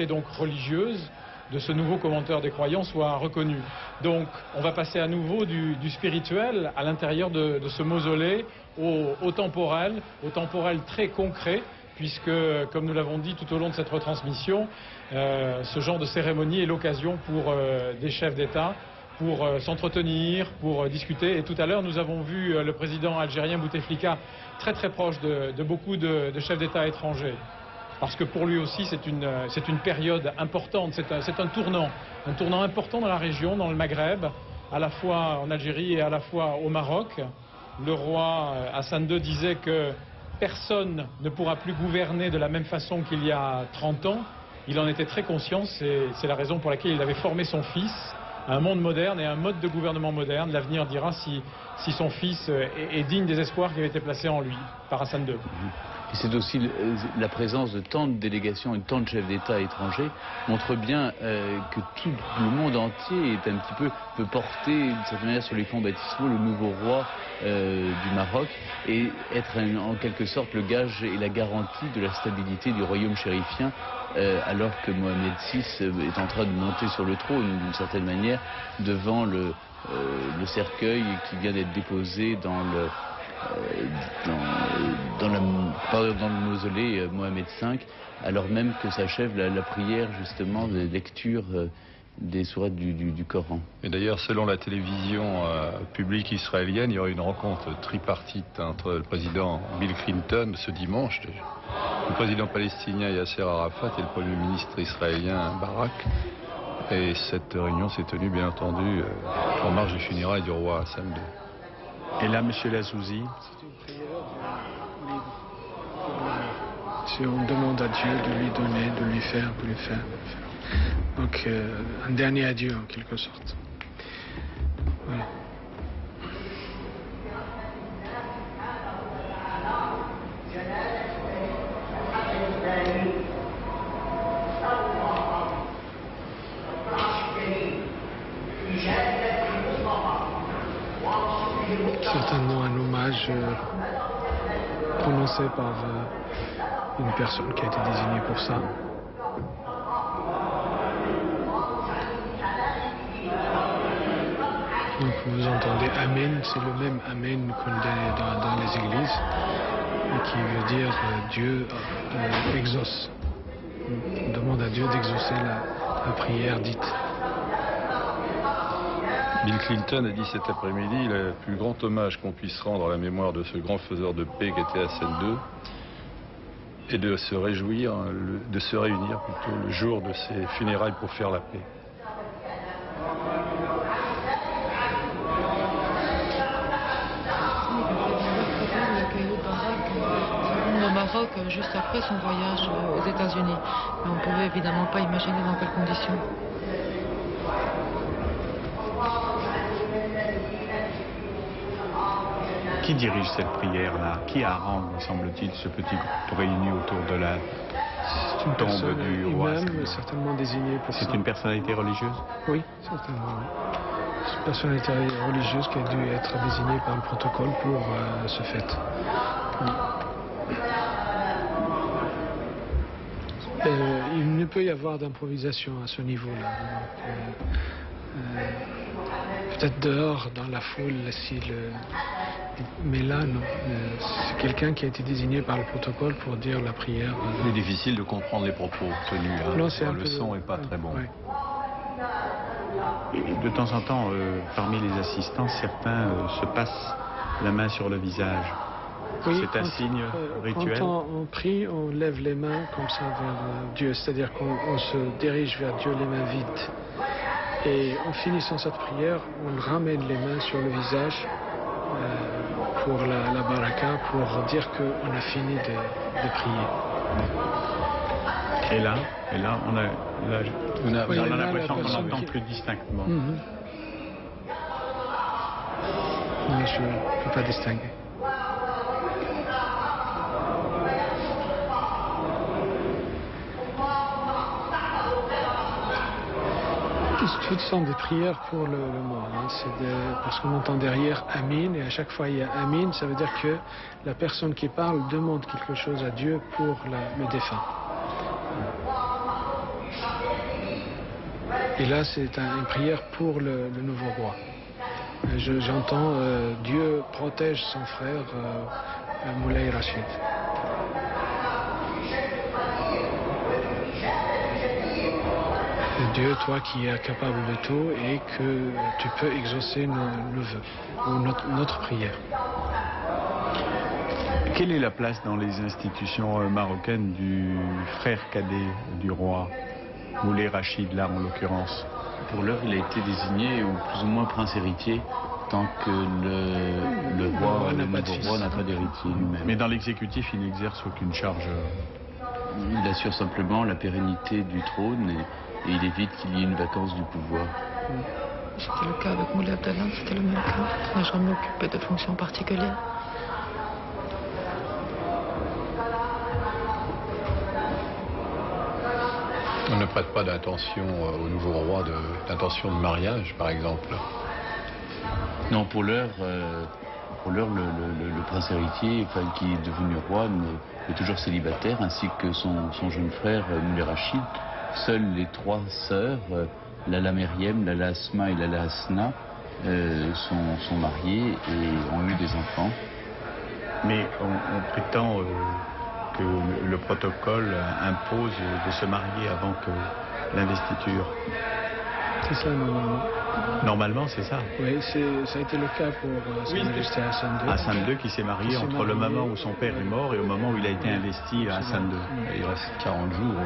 donc religieuse, de ce nouveau commentaire des croyants soit reconnue. Donc on va passer à nouveau du spirituel à l'intérieur de ce mausolée au temporel très concret, puisque, comme nous l'avons dit tout au long de cette retransmission, ce genre de cérémonie est l'occasion pour des chefs d'État pour s'entretenir, pour discuter. Et tout à l'heure, nous avons vu le président algérien Bouteflika très très proche de beaucoup de chefs d'État étrangers. Parce que pour lui aussi, c'est une période importante, c'est un tournant important dans la région, dans le Maghreb, à la fois en Algérie et à la fois au Maroc. Le roi Hassan II disait que personne ne pourra plus gouverner de la même façon qu'il y a 30 ans. Il en était très conscient, c'est la raison pour laquelle il avait formé son fils à un monde moderne et à un mode de gouvernement moderne. L'avenir dira si son fils est digne des espoirs qui avaient été placés en lui par Hassan II. Et c'est aussi la présence de tant de délégations et de tant de chefs d'État étrangers montre bien que tout le monde entier est un petit peu peut porter d'une certaine manière sur les fonds baptismaux le nouveau roi du Maroc et être en quelque sorte le gage et la garantie de la stabilité du royaume chérifien alors que Mohamed VI est en train de monter sur le trône d'une certaine manière devant le cercueil qui vient d'être déposé dans le mausolée Mohamed V, alors même que s'achève la prière justement de lecture des sourates du Coran. Et d'ailleurs, selon la télévision publique israélienne, il y aura une rencontre tripartite entre le président Bill Clinton ce dimanche, le président palestinien Yasser Arafat et le premier ministre israélien Barak. Et cette réunion s'est tenue, bien entendu, en marge des funérailles du roi Hassan II. Et là, monsieur Lazouzi, c'est une prière libre. Si on demande à Dieu de lui donner, de lui faire. Donc un dernier adieu en quelque sorte. Voilà. Certainement un hommage prononcé par une personne qui a été désignée pour ça. Donc vous entendez Amen, c'est le même Amen qu'on dit dans les églises, et qui veut dire Dieu exauce. On demande à Dieu d'exaucer la prière dite. Bill Clinton a dit cet après-midi le plus grand hommage qu'on puisse rendre à la mémoire de ce grand faiseur de paix qui était Hassan II et de se réjouir, de se réunir plutôt le jour de ses funérailles pour faire la paix. Au Maroc, juste après son voyage aux États-Unis. Mais on ne pouvait évidemment pas imaginer dans quelles conditions. Qui dirige cette prière-là? Qui arrange, me semble-t-il, ce petit groupe réuni autour de la tombe du roi? Imam, certainement désigné pour ça. C'est une personnalité religieuse? Oui, certainement. C'est une personnalité religieuse qui a dû être désignée par le protocole pour ce fait. Il ne peut y avoir d'improvisation à ce niveau-là. Peut-être dehors, dans la foule, mais là, non. C'est quelqu'un qui a été désigné par le protocole pour dire la prière. Il est difficile de comprendre les propos tenus. Hein. Non, Le son n'est pas très bon. Ouais. Et de temps en temps, parmi les assistants, certains se passent la main sur le visage. Oui, c'est un signe rituel. Quand on prie, on lève les mains comme ça vers Dieu, c'est-à-dire qu'on se dirige vers Dieu les mains vides. Et en finissant cette prière, on ramène les mains sur le visage pour la baraka, pour dire qu'on a fini de prier. Et là, on a l'impression qu'on entend qui... plus distinctement. Non, je ne peux pas distinguer. Toutes sont des prières pour le mort. Hein. Parce qu'on entend derrière Amin, et à chaque fois il y a Amin, ça veut dire que la personne qui parle demande quelque chose à Dieu pour le défunt. Et là, c'est une prière pour le nouveau roi. J'entends Dieu protège son frère Moulay Rachid. Dieu, toi qui es capable de tout et que tu peux exaucer nos vœux, ou notre prière. Quelle est la place dans les institutions marocaines du frère cadet du roi, Moulay Rachid, là en l'occurrence? Pour l'heure, il a été désigné, ou plus ou moins prince héritier, tant que le roi n'a pas d'héritier lui-même. Mais dans l'exécutif, il n'exerce aucune charge. Il assure simplement la pérennité du trône et il évite qu'il y ait une vacance du pouvoir. C'était le cas avec Moulay Abdallah, c'était le même cas. Il n'a jamais occupé de fonction particulière. On ne prête pas d'intention au nouveau roi, d'intention de mariage, par exemple. Non, pour l'heure, le prince héritier, qui est devenu roi, est toujours célibataire, ainsi que son jeune frère Moulay Rachid. Seules les trois sœurs, Lala Meriem, Lala Asma et Lala Hasna, sont mariées et ont eu des enfants. Mais on prétend que le protocole impose de se marier avant que l'investiture. C'est ça, normalement. Normalement, c'est ça. Oui, ça a été le cas pour Sa Majesté Hassan II. Hassan II qui s'est marié entre le moment où son père est mort et au moment où il a été investi à Hassan II. Il reste 40 jours.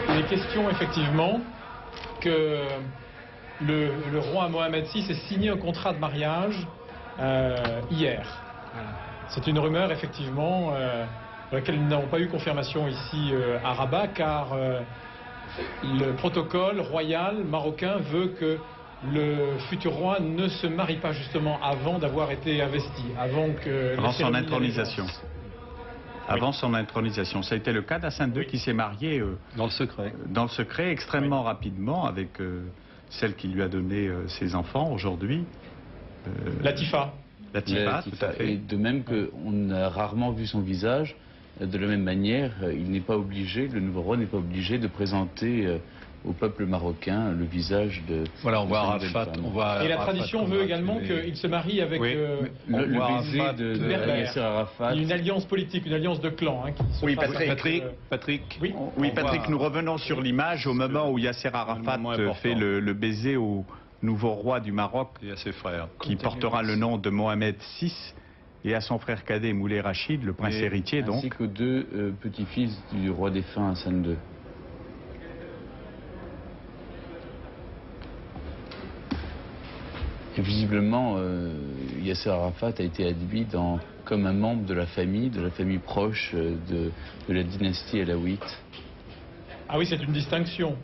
Il est question effectivement que le roi Mohamed VI ait signé un contrat de mariage hier. C'est une rumeur effectivement de laquelle nous n'avons pas eu confirmation ici à Rabat, car le protocole royal marocain veut que le futur roi ne se marie pas justement avant d'avoir été investi, avant son intronisation. Avant son intronisation. Ça a été le cas d'Hassan II qui s'est marié dans le secret. Dans le secret, extrêmement rapidement, avec celle qui lui a donné ses enfants aujourd'hui. Latifa. Latifa, tout à fait. Et de même qu'on a rarement vu son visage, de la même manière, il n'est pas obligé, le nouveau roi n'est pas obligé de présenter au peuple marocain le visage de... Voilà, on voit Arafat. Et la tradition veut également qu'il se marie avec le baiser de Yasser Arafat. Une alliance politique, une alliance de clans. Oui, Patrick. Oui, Patrick, nous revenons sur l'image au moment où Yasser Arafat fait le baiser au nouveau roi du Maroc, et à ses frères, qui portera le nom de Mohamed VI, et à son frère cadet Moulay Rachid, le prince héritier donc. Ainsi qu'aux deux petits-fils du roi défunt Hassan II. Et visiblement, Yasser Arafat a été admis comme un membre de la famille proche de la dynastie alaouite. Ah oui, c'est une distinction.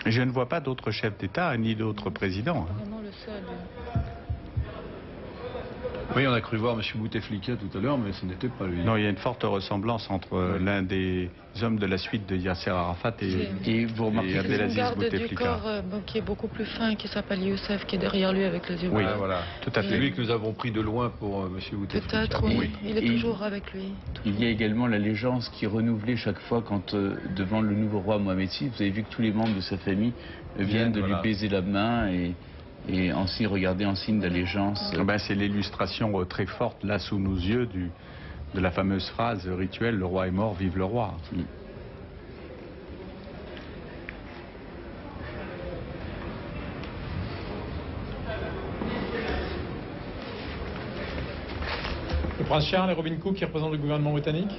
Je ne vois pas d'autres chefs d'État ni d'autres présidents. Vraiment le seul. Oui, on a cru voir M. Bouteflika tout à l'heure, mais ce n'était pas lui. Non, il y a une forte ressemblance entre l'un des hommes de la suite de Yasser Arafat Et vous remarquez Abdelaziz garde du Bouteflika. corps qui est beaucoup plus fin, qui s'appelle Youssef, qui est derrière lui avec les yeux Oui, bleus. Voilà. tout à fait. C'est lui que nous avons pris de loin pour M. Bouteflika. Peut-être, oui. Oui. Il est Et toujours avec lui. il y a également l'allégeance qui est renouvelée chaque fois quand, devant le nouveau roi Mohamed VI, vous avez vu que tous les membres de sa famille viennent de lui baiser la main et en signe, regardez, en signe d'allégeance. Ben, c'est l'illustration très forte, là, sous nos yeux, de la fameuse phrase rituelle « Le roi est mort, vive le roi ». Le prince Charles et Robin Cook qui représentent le gouvernement britannique.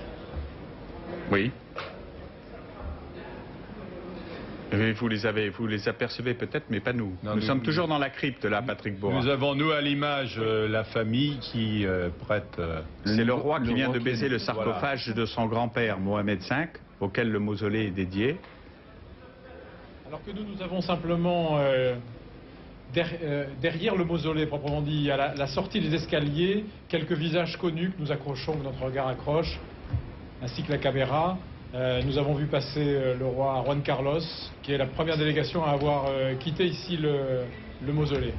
Oui. Et vous les apercevez peut-être, mais pas nous. Non, nous sommes toujours dans la crypte, là, Patrick Bourra. Nous avons, nous, à l'image, la famille qui prête... C'est le roi qui vient de qui baiser le sarcophage de son grand-père, Mohamed V, auquel le mausolée est dédié. Alors que nous avons simplement derrière le mausolée, proprement dit, à la sortie des escaliers, quelques visages connus que nous accrochons, que notre regard accroche, ainsi que la caméra. Nous avons vu passer le roi Juan Carlos, qui est la première délégation à avoir quitté ici le mausolée.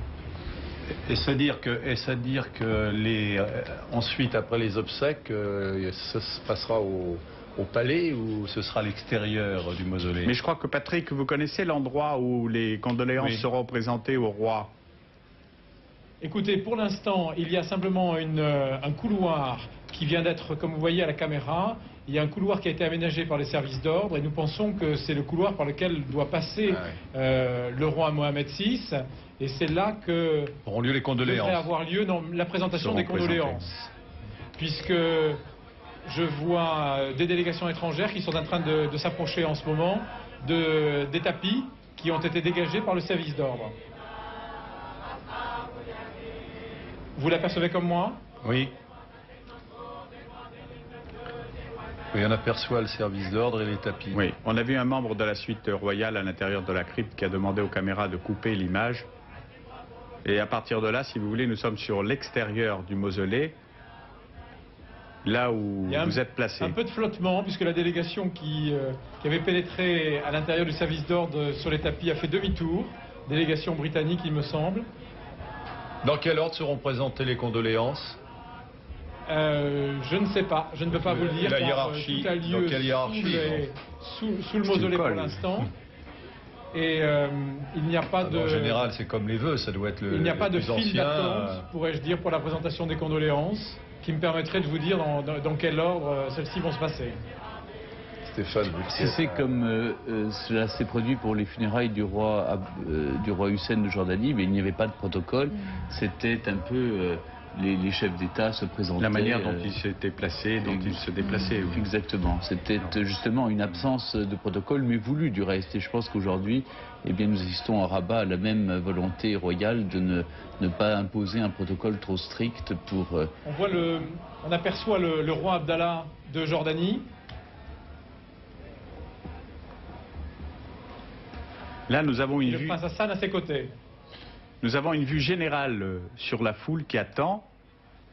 Est-ce à dire que ensuite, après les obsèques, ça se passera au palais ou ce sera à l'extérieur du mausolée? Mais je crois que Patrick, vous connaissez l'endroit où les condoléances seront présentées au roi. Écoutez, pour l'instant, il y a simplement un couloir qui vient d'être, comme vous voyez à la caméra, il y a un couloir qui a été aménagé par les services d'ordre et nous pensons que c'est le couloir par lequel doit passer le roi Mohamed VI et c'est là que auront lieu les condoléances. devrait avoir lieu la présentation des condoléances. Puisque je vois des délégations étrangères qui sont en train de s'approcher en ce moment des tapis qui ont été dégagés par le service d'ordre. Vous l'apercevez comme moi? Oui. Oui, on aperçoit le service d'ordre et les tapis. Oui, on a vu un membre de la suite royale à l'intérieur de la crypte qui a demandé aux caméras de couper l'image. Et à partir de là, si vous voulez, nous sommes sur l'extérieur du mausolée, là où vous êtes placé. Un peu de flottement, puisque la délégation qui avait pénétré à l'intérieur du service d'ordre sur les tapis a fait demi-tour. Délégation britannique, il me semble. Dans quel ordre seront présentées les condoléances? Je ne sais pas, je ne peux pas vous le dire. La car, hiérarchie, tout a lieu dans quelle hiérarchie sous le mausolée pour l'instant. Et il n'y a pas de... En général, c'est comme les vœux, ça doit être le. Il n'y a pas de plus file ancien, d'attente, pourrais-je dire, pour la présentation des condoléances, qui me permettrait de vous dire dans quel ordre celles-ci vont se passer. Stéphane, Si c'est comme cela s'est produit pour les funérailles du roi Hussein de Jordanie, mais il n'y avait pas de protocole, c'était un peu les chefs d'État se présentaient. La manière dont ils s'étaient placés, dont ils se déplaçaient. Oui. Exactement. C'était justement une absence de protocole, mais voulue du reste. Et je pense qu'aujourd'hui, eh bien, nous assistons à Rabat à la même volonté royale de ne pas imposer un protocole trop strict pour... On aperçoit le roi Abdallah de Jordanie. Là, nous avons une vue... Le prince Hassan à ses côtés. Nous avons une vue générale sur la foule qui attend.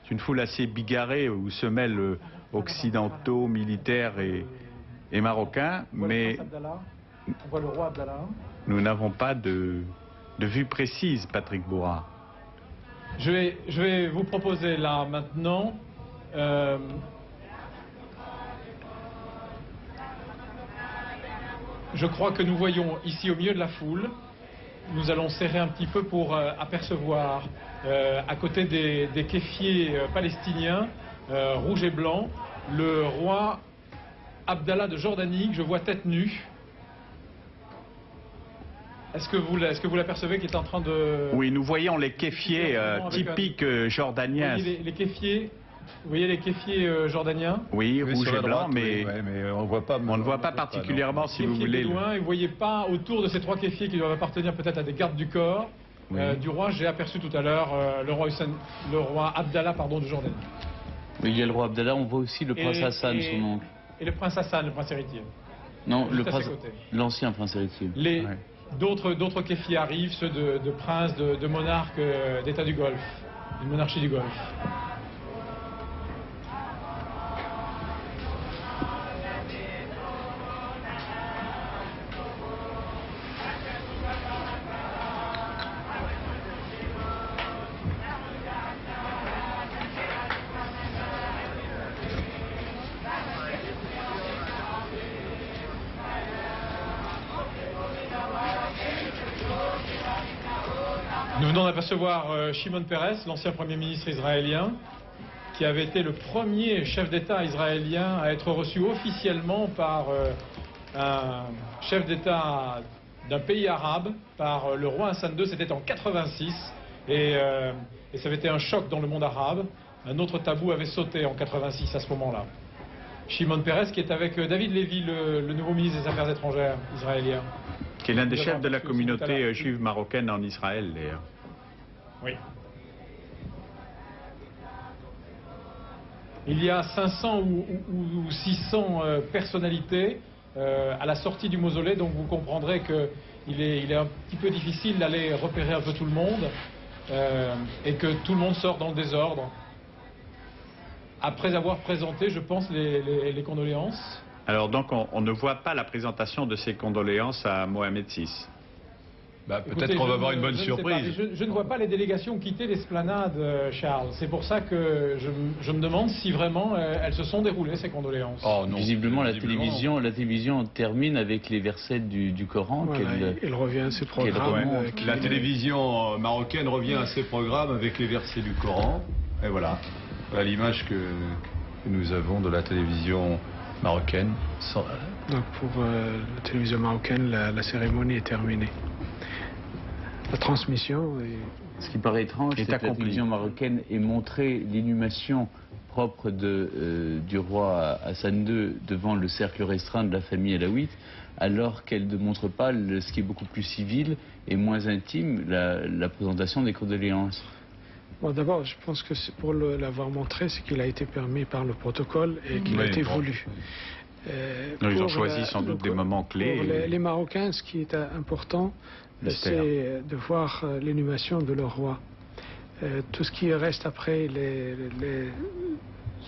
C'est une foule assez bigarrée où se mêlent occidentaux, militaires et marocains. Mais on voit le roi Abdallah. Nous n'avons pas de vue précise, Patrick Bourra. Je vais vous proposer là maintenant je crois que nous voyons ici au milieu de la foule, nous allons serrer un petit peu pour apercevoir à côté des kéfiers palestiniens rouge et blanc le roi Abdallah de Jordanie que je vois tête nue. Est-ce que vous l'apercevez qui est en train de... Oui, nous voyons les kéfiers typiques jordaniens. Les kéfiers, vous voyez les kéfiers jordaniens? Oui, rouge et blanc, mais, mais on ne voit pas particulièrement, si vous voulez. Loin, et vous ne voyez pas autour de ces trois kéfiers qui doivent appartenir peut-être à des gardes du corps du roi. J'ai aperçu tout à l'heure le roi Abdallah de Jordanie. Oui, il y a le roi Abdallah, on voit aussi le prince Hassan, son oncle. Et le prince Hassan, le prince héritier. Non, l'ancien prince héritier. d'autres kéfis arrivent, ceux de princes, de monarques d'État du Golfe, une monarchie du Golfe. Nous venons d'apercevoir Shimon Peres, l'ancien Premier ministre israélien, qui avait été le premier chef d'État israélien à être reçu officiellement par un chef d'État d'un pays arabe, par le roi Hassan II. C'était en 86 et ça avait été un choc dans le monde arabe. Un autre tabou avait sauté en 86 à ce moment-là. Shimon Peres qui est avec David Lévy, le nouveau ministre des Affaires étrangères israélien. Qui est l'un des chefs de la communauté juive marocaine en Israël, d'ailleurs. Oui. Il y a 500 ou 600 personnalités à la sortie du mausolée, donc vous comprendrez qu'il est un petit peu difficile d'aller repérer un peu tout le monde et que tout le monde sort dans le désordre. Après avoir présenté, je pense, les condoléances. Alors donc on ne voit pas la présentation de ces condoléances à Mohamed VI. Peut-être qu'on va avoir une bonne surprise. Je ne vois pas les délégations quitter l'esplanade, Charles. C'est pour ça que je me demande si vraiment elles se sont déroulées, ces condoléances. Oh, non, visiblement, la télévision termine avec les versets du Coran. Voilà, elle revient à ses programmes. La télévision marocaine revient à ses programmes avec les versets du Coran. Et voilà. Voilà l'image que nous avons de la télévision marocaine. Donc pour la télévision marocaine, la cérémonie est terminée. La transmission est... Ce qui paraît étrange, c'est que la télévision marocaine ait montré l'inhumation propre du roi Hassan II devant le cercle restreint de la famille alaouite, alors qu'elle ne montre pas ce qui est beaucoup plus civil et moins intime, la présentation des condoléances. Bon, d'abord, je pense que pour l'avoir montré, c'est qu'il a été permis par le protocole et qu'il a été voulu. Ils ont choisi sans doute des moments clés. Pour les Marocains, ce qui est important, c'est de voir l'inhumation de leur roi. Tout ce qui reste après, les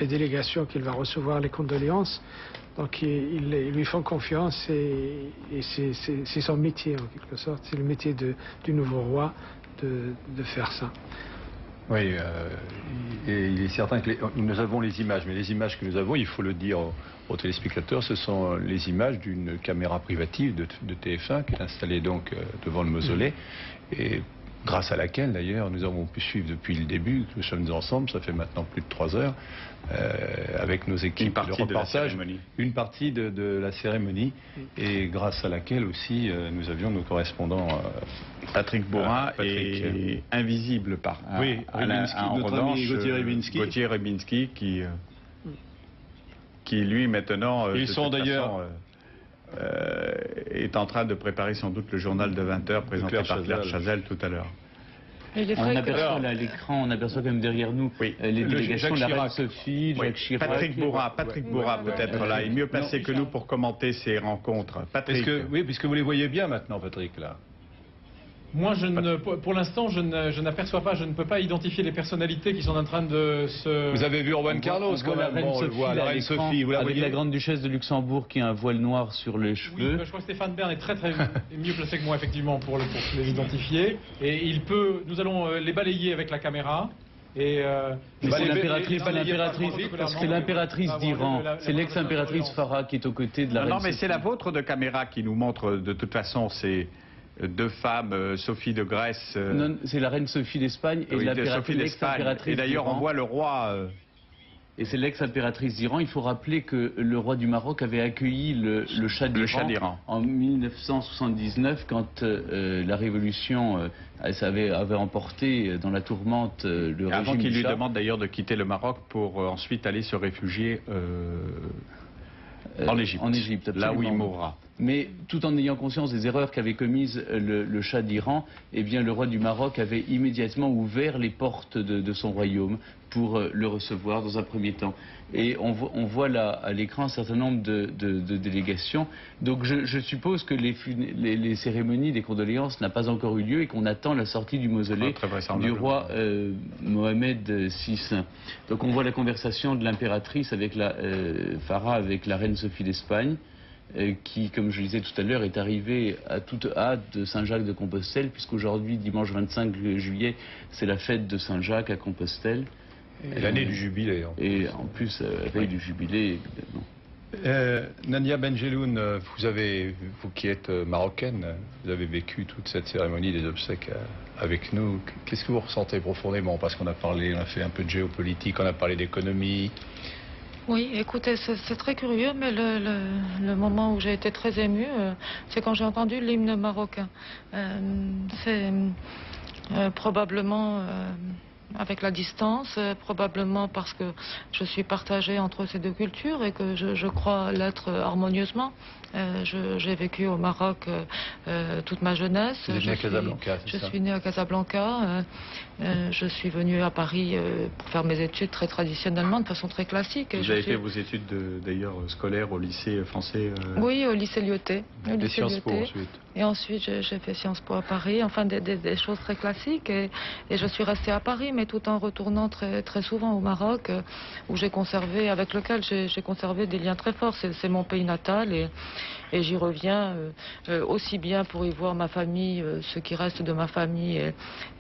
délégations qu'il va recevoir, les condoléances, donc ils lui font confiance et c'est son métier en quelque sorte. C'est le métier du nouveau roi de faire ça. Oui, et il est certain que nous avons les images, mais les images que nous avons, il faut le dire aux téléspectateurs, ce sont les images d'une caméra privative de TF1 qui est installée donc devant le mausolée, et grâce à laquelle d'ailleurs nous avons pu suivre depuis le début, nous sommes ensemble, ça fait maintenant plus de 3 heures, avec nos équipes de reportage, une partie de la cérémonie, et grâce à laquelle aussi nous avions nos correspondants. Patrick Bourin est invisible par notre ami Gauthier Rybinski qui lui maintenant ils sont d'ailleurs est en train de préparer sans doute le journal de 20h présenté par Claire Chazal tout à l'heure. On aperçoit là à l'écran, on aperçoit quand même derrière nous les délégations de la reine Sophie, Jacques Chirac. Patrick Bourin peut-être là, est mieux placé que nous pour commenter ces rencontres. Patrick. Puisque vous les voyez bien maintenant, Patrick, là. Moi, pour l'instant, je n'aperçois pas, je ne peux pas identifier les personnalités qui sont en train de se... Vous avez vu Juan Carlos quand même, la reine Sophie, vous la voyez. Avec la grande duchesse de Luxembourg qui a un voile noir sur les cheveux. Oui, je crois que Stéphane Bern est très mieux placé que moi, effectivement, pour les identifier. Et nous allons les balayer avec la caméra. C'est l'impératrice d'Iran, c'est l'ex-impératrice Farah qui est aux côtés de la reine Sophie. Non, mais c'est la vôtre de caméra qui nous montre de toute façon ces deux femmes, Sophie de Grèce. Non, c'est la reine Sophie d'Espagne et l'ex-impératrice. Et d'ailleurs, on voit le roi. Et c'est l'ex-impératrice d'Iran. Il faut rappeler que le roi du Maroc avait accueilli le Shah d'Iran en 1979 quand la révolution avait emporté dans la tourmente le régime. Avant qu'il lui demande d'ailleurs de quitter le Maroc pour ensuite aller se réfugier en Égypte, là où il mourra. Mais tout en ayant conscience des erreurs qu'avait commises le Shah d'Iran, eh bien le roi du Maroc avait immédiatement ouvert les portes de son royaume pour le recevoir dans un premier temps. Et on voit là à l'écran un certain nombre de délégations. Donc je suppose que les cérémonies des condoléances n'ont pas encore eu lieu et qu'on attend la sortie du mausolée du roi Mohamed VI. Donc on voit la conversation de l'impératrice avec Farah avec la reine Sophie d'Espagne, qui, comme je le disais tout à l'heure, est arrivée à toute hâte de Saint-Jacques de Compostelle, puisqu'aujourd'hui, dimanche 25 juillet, c'est la fête de Saint-Jacques à Compostelle. Et l'année du jubilé. Et en plus, veille du jubilé, évidemment. Nadia Benjeloun, vous qui êtes marocaine, vous avez vécu toute cette cérémonie des obsèques avec nous. Qu'est-ce que vous ressentez profondément? Parce qu'on a fait un peu de géopolitique, on a parlé d'économie. Oui, écoutez, c'est très curieux, mais le moment où j'ai été très émue, c'est quand j'ai entendu l'hymne marocain. C'est probablement avec la distance, probablement parce que je suis partagée entre ces deux cultures et que je crois l'être harmonieusement. J'ai vécu au Maroc toute ma jeunesse. Vous êtes née à Casablanca, c'est ça? Je suis née à Casablanca. Je suis venue à Paris pour faire mes études très traditionnellement, de façon très classique. Vous avez fait vos études d'ailleurs scolaires au lycée français Oui, au lycée Lyoté. Des Sciences Po ensuite. Et ensuite, j'ai fait Sciences Po à Paris, enfin des choses très classiques. Et je suis restée à Paris, mais tout en retournant très souvent au Maroc, où avec lequel j'ai conservé des liens très forts. C'est mon pays natal et j'y reviens aussi bien pour y voir ma famille, ce qui reste de ma famille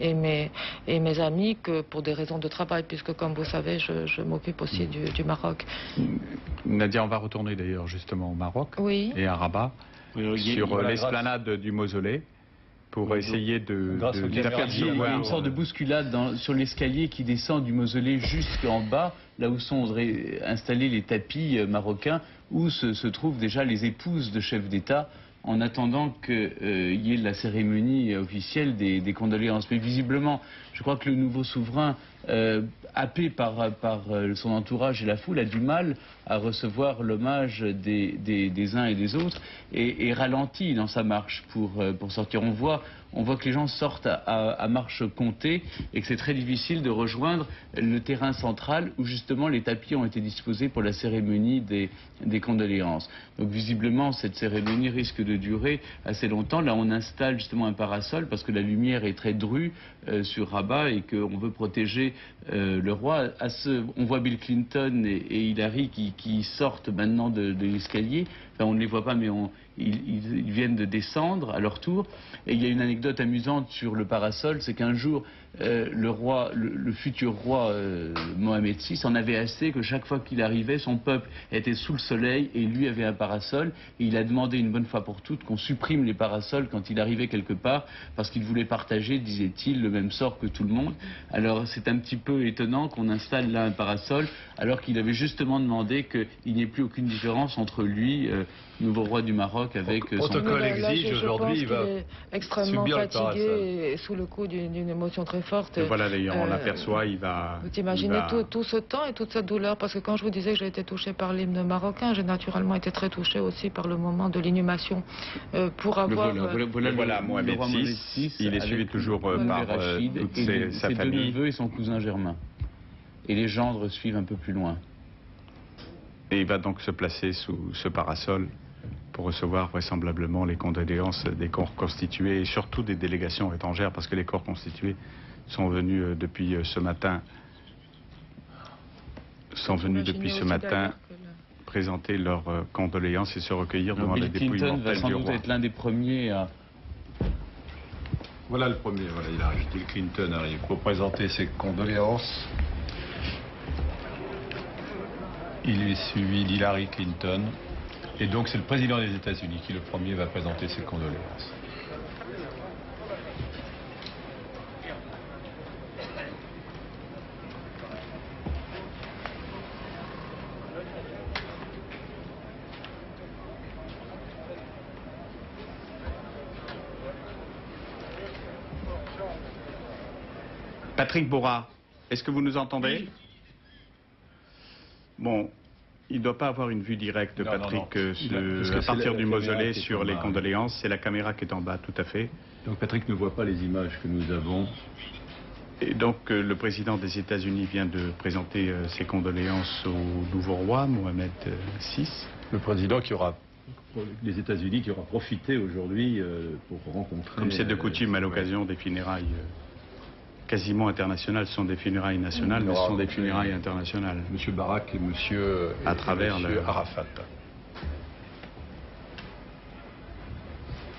et mes amis, que pour des raisons de travail, puisque comme vous savez, je m'occupe aussi du Maroc. Nadia, on va retourner d'ailleurs justement au Maroc et à Rabat, sur l'esplanade du mausolée, pour essayer d'apercevoir. Il y a une sorte de bousculade sur l'escalier qui descend du mausolée jusqu'en bas, là où sont installés les tapis marocains, où se trouvent déjà les épouses de chefs d'État, en attendant qu'il y ait la cérémonie officielle des condoléances. Mais visiblement, je crois que le nouveau souverain, happé par son entourage et la foule, a du mal à recevoir l'hommage des uns et des autres et ralentit dans sa marche pour sortir. On voit que les gens sortent à marche comptée et que c'est très difficile de rejoindre le terrain central où justement les tapis ont été disposés pour la cérémonie des condoléances. Donc visiblement cette cérémonie risque de durer assez longtemps. Là on installe justement un parasol parce que la lumière est très drue sur Rabat et qu'on veut protéger le roi. On voit Bill Clinton et Hillary qui sortent maintenant de l'escalier. Enfin, on ne les voit pas, mais ils viennent de descendre à leur tour. Et il y a une anecdote amusante sur le parasol, c'est qu'un jour, le futur roi Mohamed VI en avait assez que chaque fois qu'il arrivait, son peuple était sous le soleil et lui avait un parasol. Et il a demandé une bonne fois pour toutes qu'on supprime les parasols quand il arrivait quelque part, parce qu'il voulait partager, disait-il, le même sort que tout le monde. Alors c'est un petit peu étonnant qu'on installe là un parasol, alors qu'il avait justement demandé qu'il n'y ait plus aucune différence entre lui, nouveau roi du Maroc, avec son protocole exige aujourd'hui, il va extrêmement fatigué et sous le coup d'une émotion très forte. Et voilà, d'ailleurs, on l'aperçoit, Vous imaginez tout ce temps et toute cette douleur, parce que quand je vous disais que j'ai été touchée par l'hymne marocain, j'ai naturellement été très touchée aussi par le moment de l'inhumation. Pour avoir... Voilà Mohamed VI, il est suivi toujours par toute sa famille. Ses deux neveux et son cousin Germain. Et les gendres suivent un peu plus loin. Et il va donc se placer sous ce parasol pour recevoir vraisemblablement les condoléances des corps constitués et surtout des délégations étrangères, parce que les corps constitués sont venus depuis ce matin présenter leurs condoléances et se recueillir devant les dépouilles mortelles du roi. Bill Clinton va sans doute être l'un des premiers à... Voilà le premier, voilà, il arrive. Bill Clinton arrive pour présenter ses condoléances. Il est suivi d'Hillary Clinton. Et donc c'est le président des États-Unis qui le premier va présenter ses condoléances. Patrick Bourrat, est-ce que vous nous entendez? Oui. Bon, Il ne doit pas avoir une vue directe, Non, Patrick, non. à partir du mausolée qui est sur en les bas. condoléances. C'est la caméra qui est en bas, tout à fait. Donc Patrick ne voit pas les images que nous avons. Et donc le président des États-Unis vient de présenter ses condoléances au nouveau roi, Mohamed VI. Le président des États-Unis qui aura profité aujourd'hui pour rencontrer... Comme c'est de coutume à l'occasion des funérailles quasiment internationales. Ce sont des funérailles nationales, mais ce sont des funérailles internationales. Monsieur Barak et monsieur Arafat.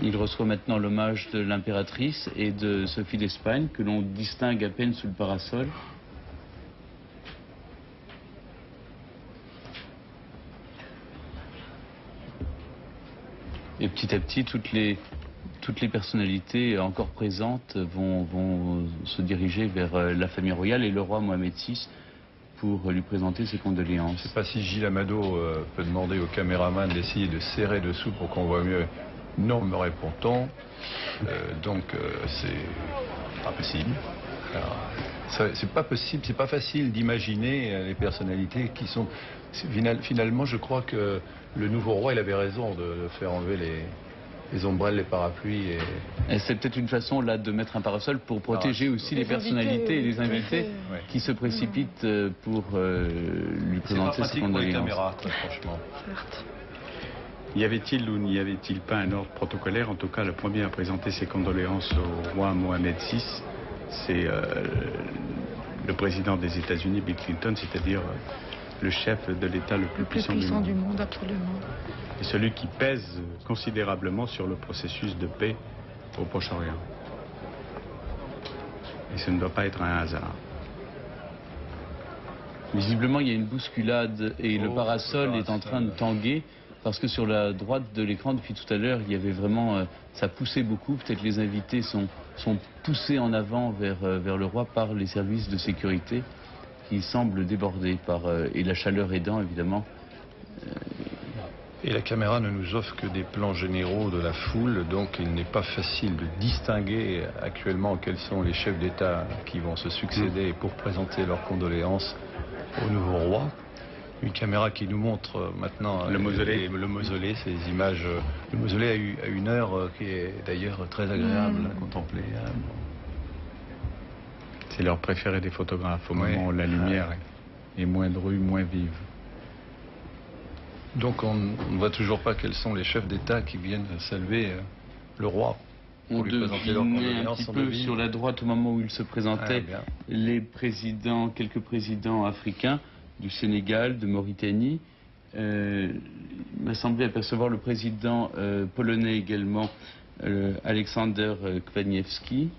Il reçoit maintenant l'hommage de l'impératrice et de Sophie d'Espagne, que l'on distingue à peine sous le parasol. Et petit à petit, toutes les personnalités encore présentes vont se diriger vers la famille royale et le roi Mohamed VI pour lui présenter ses condoléances. Je ne sais pas si Gilles Amado peut demander au caméraman d'essayer de serrer dessous pour qu'on voit mieux. Non, me répond-on. Donc c'est pas possible. C'est pas possible, c'est pas facile d'imaginer les personnalités qui sont... Finalement, je crois que le nouveau roi, il avait raison de faire enlever les ombrelles, les parapluies. Et c'est peut-être une façon là de mettre un parasol pour protéger aussi les personnalités et les invités qui se précipitent pour lui présenter ses condoléances. C'est pas pratique pour les caméras, très franchement. Y avait-il ou n'y avait-il pas un ordre protocolaire? En tout cas, le premier à présenter ses condoléances au roi Mohamed VI, c'est le président des États-Unis, Bill Clinton, c'est-à-dire le chef de l'État le plus puissant du monde. Absolument. Et celui qui pèse considérablement sur le processus de paix au Proche-Orient. Et ce ne doit pas être un hasard. Visiblement, il y a une bousculade et le parasol est en train de tanguer. Parce que sur la droite de l'écran, depuis tout à l'heure, il y avait vraiment... ça poussait beaucoup. Peut-être les invités sont poussés en avant vers le roi par les services de sécurité qui semblent déborder et la chaleur aidant, évidemment. Et la caméra ne nous offre que des plans généraux de la foule, donc il n'est pas facile de distinguer actuellement quels sont les chefs d'État qui vont se succéder pour présenter leurs condoléances au nouveau roi. Une caméra qui nous montre maintenant le mausolée, ces images. Le mausolée a une heure qui est d'ailleurs très agréable à contempler. C'est leur préféré des photographes, au moment où la lumière est moins drue, moins vive. Donc on ne voit toujours pas quels sont les chefs d'État qui viennent saluer le roi. On devinait un petit peu sur la droite au moment où il se présentait quelques présidents africains, du Sénégal, de Mauritanie. Il m'a semblé apercevoir le président polonais également, Aleksander Kwaniewski.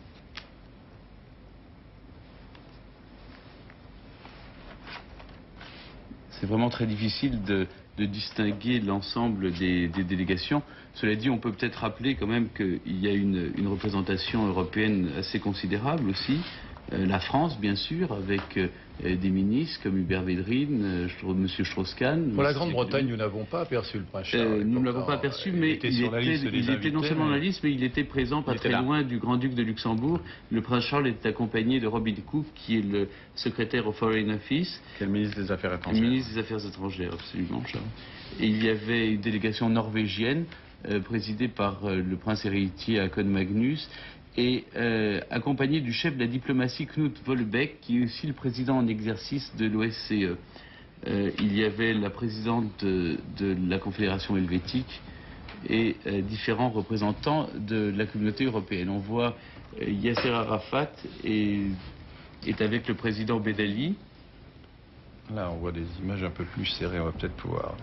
C'est vraiment très difficile de distinguer l'ensemble des délégations. Cela dit, on peut peut-être rappeler quand même qu'il y a une représentation européenne assez considérable aussi. La France, bien sûr, avec des ministres comme Hubert Védrine, M. Strauss-Kahn. Pour la Grande-Bretagne, nous n'avons pas aperçu le prince Charles. Nous ne l'avons pas aperçu, mais il était non seulement dans la liste, mais il était présent pas très loin du Grand-Duc de Luxembourg. Le prince Charles était accompagné de Robin Cook, qui est le secrétaire au Foreign Office. Qui est le ministre des Affaires étrangères. Le ministre des Affaires étrangères, absolument, Charles. Et il y avait une délégation norvégienne, présidée par le prince héritier Haakon Magnus, et accompagné du chef de la diplomatie Knut Vollebæk, qui est aussi le président en exercice de l'OSCE. Il y avait la présidente de la Confédération helvétique et différents représentants de la communauté européenne. On voit Yasser Arafat est avec le président Ben Ali. Là, on voit des images un peu plus serrées, on va peut-être pouvoir...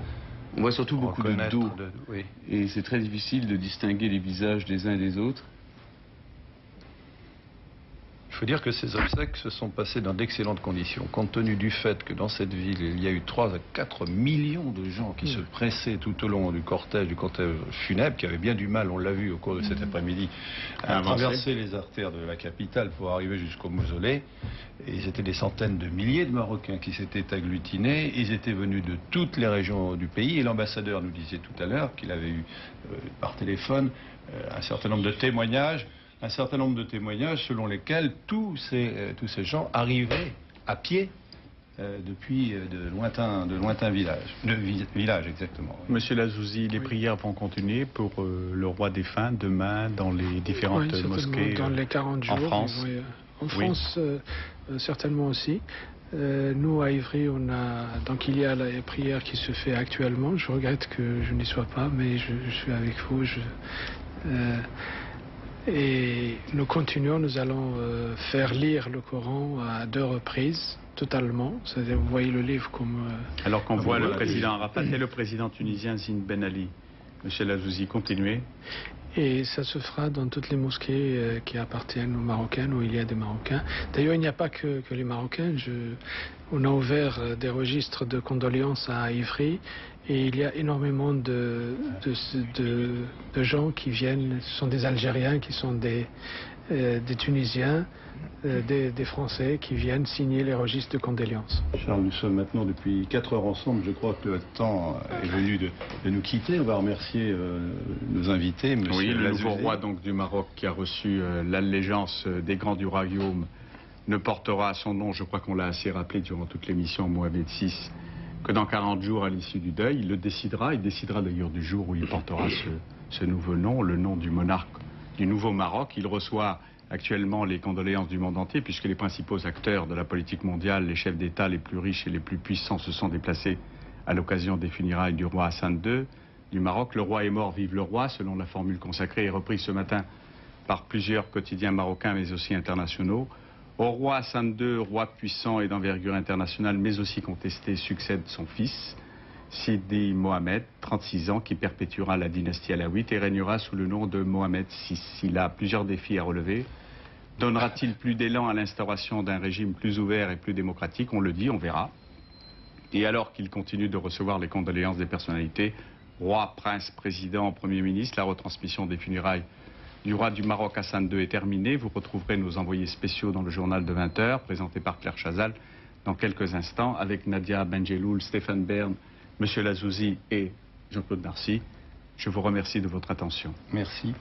On voit surtout beaucoup de dos. Oui. Et c'est très difficile de distinguer les visages des uns et des autres. Il faut dire que ces obsèques se sont passées dans d'excellentes conditions, compte tenu du fait que dans cette ville, il y a eu 3 à 4 millions de gens qui se pressaient tout au long du cortège funèbre, qui avaient bien du mal, on l'a vu au cours de cet après-midi, à traverser les artères de la capitale pour arriver jusqu'au mausolée. Et ils étaient des centaines de milliers de Marocains qui s'étaient agglutinés. Ils étaient venus de toutes les régions du pays. Et l'ambassadeur nous disait tout à l'heure qu'il avait eu par téléphone un certain nombre de témoignages selon lesquels tous ces gens arrivaient à pied depuis de lointains villages exactement. Monsieur Lazouzi, les prières vont continuer pour le roi défunt demain dans les différentes mosquées dans les 40 jours, en France. En France, certainement aussi. Nous, à Ivry, donc il y a la prière qui se fait actuellement. Je regrette que je n'y sois pas, mais je suis avec vous. Et nous continuons, nous allons faire lire le Coran à 2 reprises, totalement. C'est-à-dire, vous voyez le livre comme... Alors qu'on voit le président Arafat et le président tunisien Zine Ben Ali. Monsieur Lazouzi, continuez. Et ça se fera dans toutes les mosquées qui appartiennent aux Marocains, où il y a des Marocains. D'ailleurs, il n'y a pas que les Marocains. On a ouvert des registres de condoléances à Ivry. Et il y a énormément de gens qui viennent. Ce sont des Algériens, qui sont des Tunisiens, des Français qui viennent signer les registres de condoléances. Charles, nous sommes maintenant depuis 4 heures ensemble. Je crois que le temps est venu de nous quitter. On va remercier nos invités. Monsieur le nouveau roi donc, du Maroc qui a reçu l'allégeance des grands du royaume ne portera à son nom, je crois qu'on l'a assez rappelé durant toute l'émission, Mohamed VI, que dans 40 jours à l'issue du deuil. Il le décidera. Il décidera d'ailleurs du jour où il portera ce nouveau nom, le nom du monarque du nouveau Maroc. Il reçoit actuellement les condoléances du monde entier puisque les principaux acteurs de la politique mondiale, les chefs d'État les plus riches et les plus puissants se sont déplacés à l'occasion des funérailles du roi Hassan II du Maroc. Le roi est mort, vive le roi, selon la formule consacrée et reprise ce matin par plusieurs quotidiens marocains mais aussi internationaux. Au roi Hassan II, roi puissant et d'envergure internationale mais aussi contesté, succède son fils, Sidi Mohamed, 36 ans, qui perpétuera la dynastie alaouite et régnera sous le nom de Mohamed VI. Il a plusieurs défis à relever. Donnera-t-il plus d'élan à l'instauration d'un régime plus ouvert et plus démocratique? On le dit, on verra. Et alors qu'il continue de recevoir les condoléances des personnalités, roi, prince, président, premier ministre, la retransmission des funérailles du roi du Maroc Hassan II est terminée. Vous retrouverez nos envoyés spéciaux dans le journal de 20 h, présenté par Claire Chazal, dans quelques instants, avec Nadia Benjeloul, Stéphane Bern, Monsieur Lazouzi et Jean-Claude Narcy. Je vous remercie de votre attention. Merci.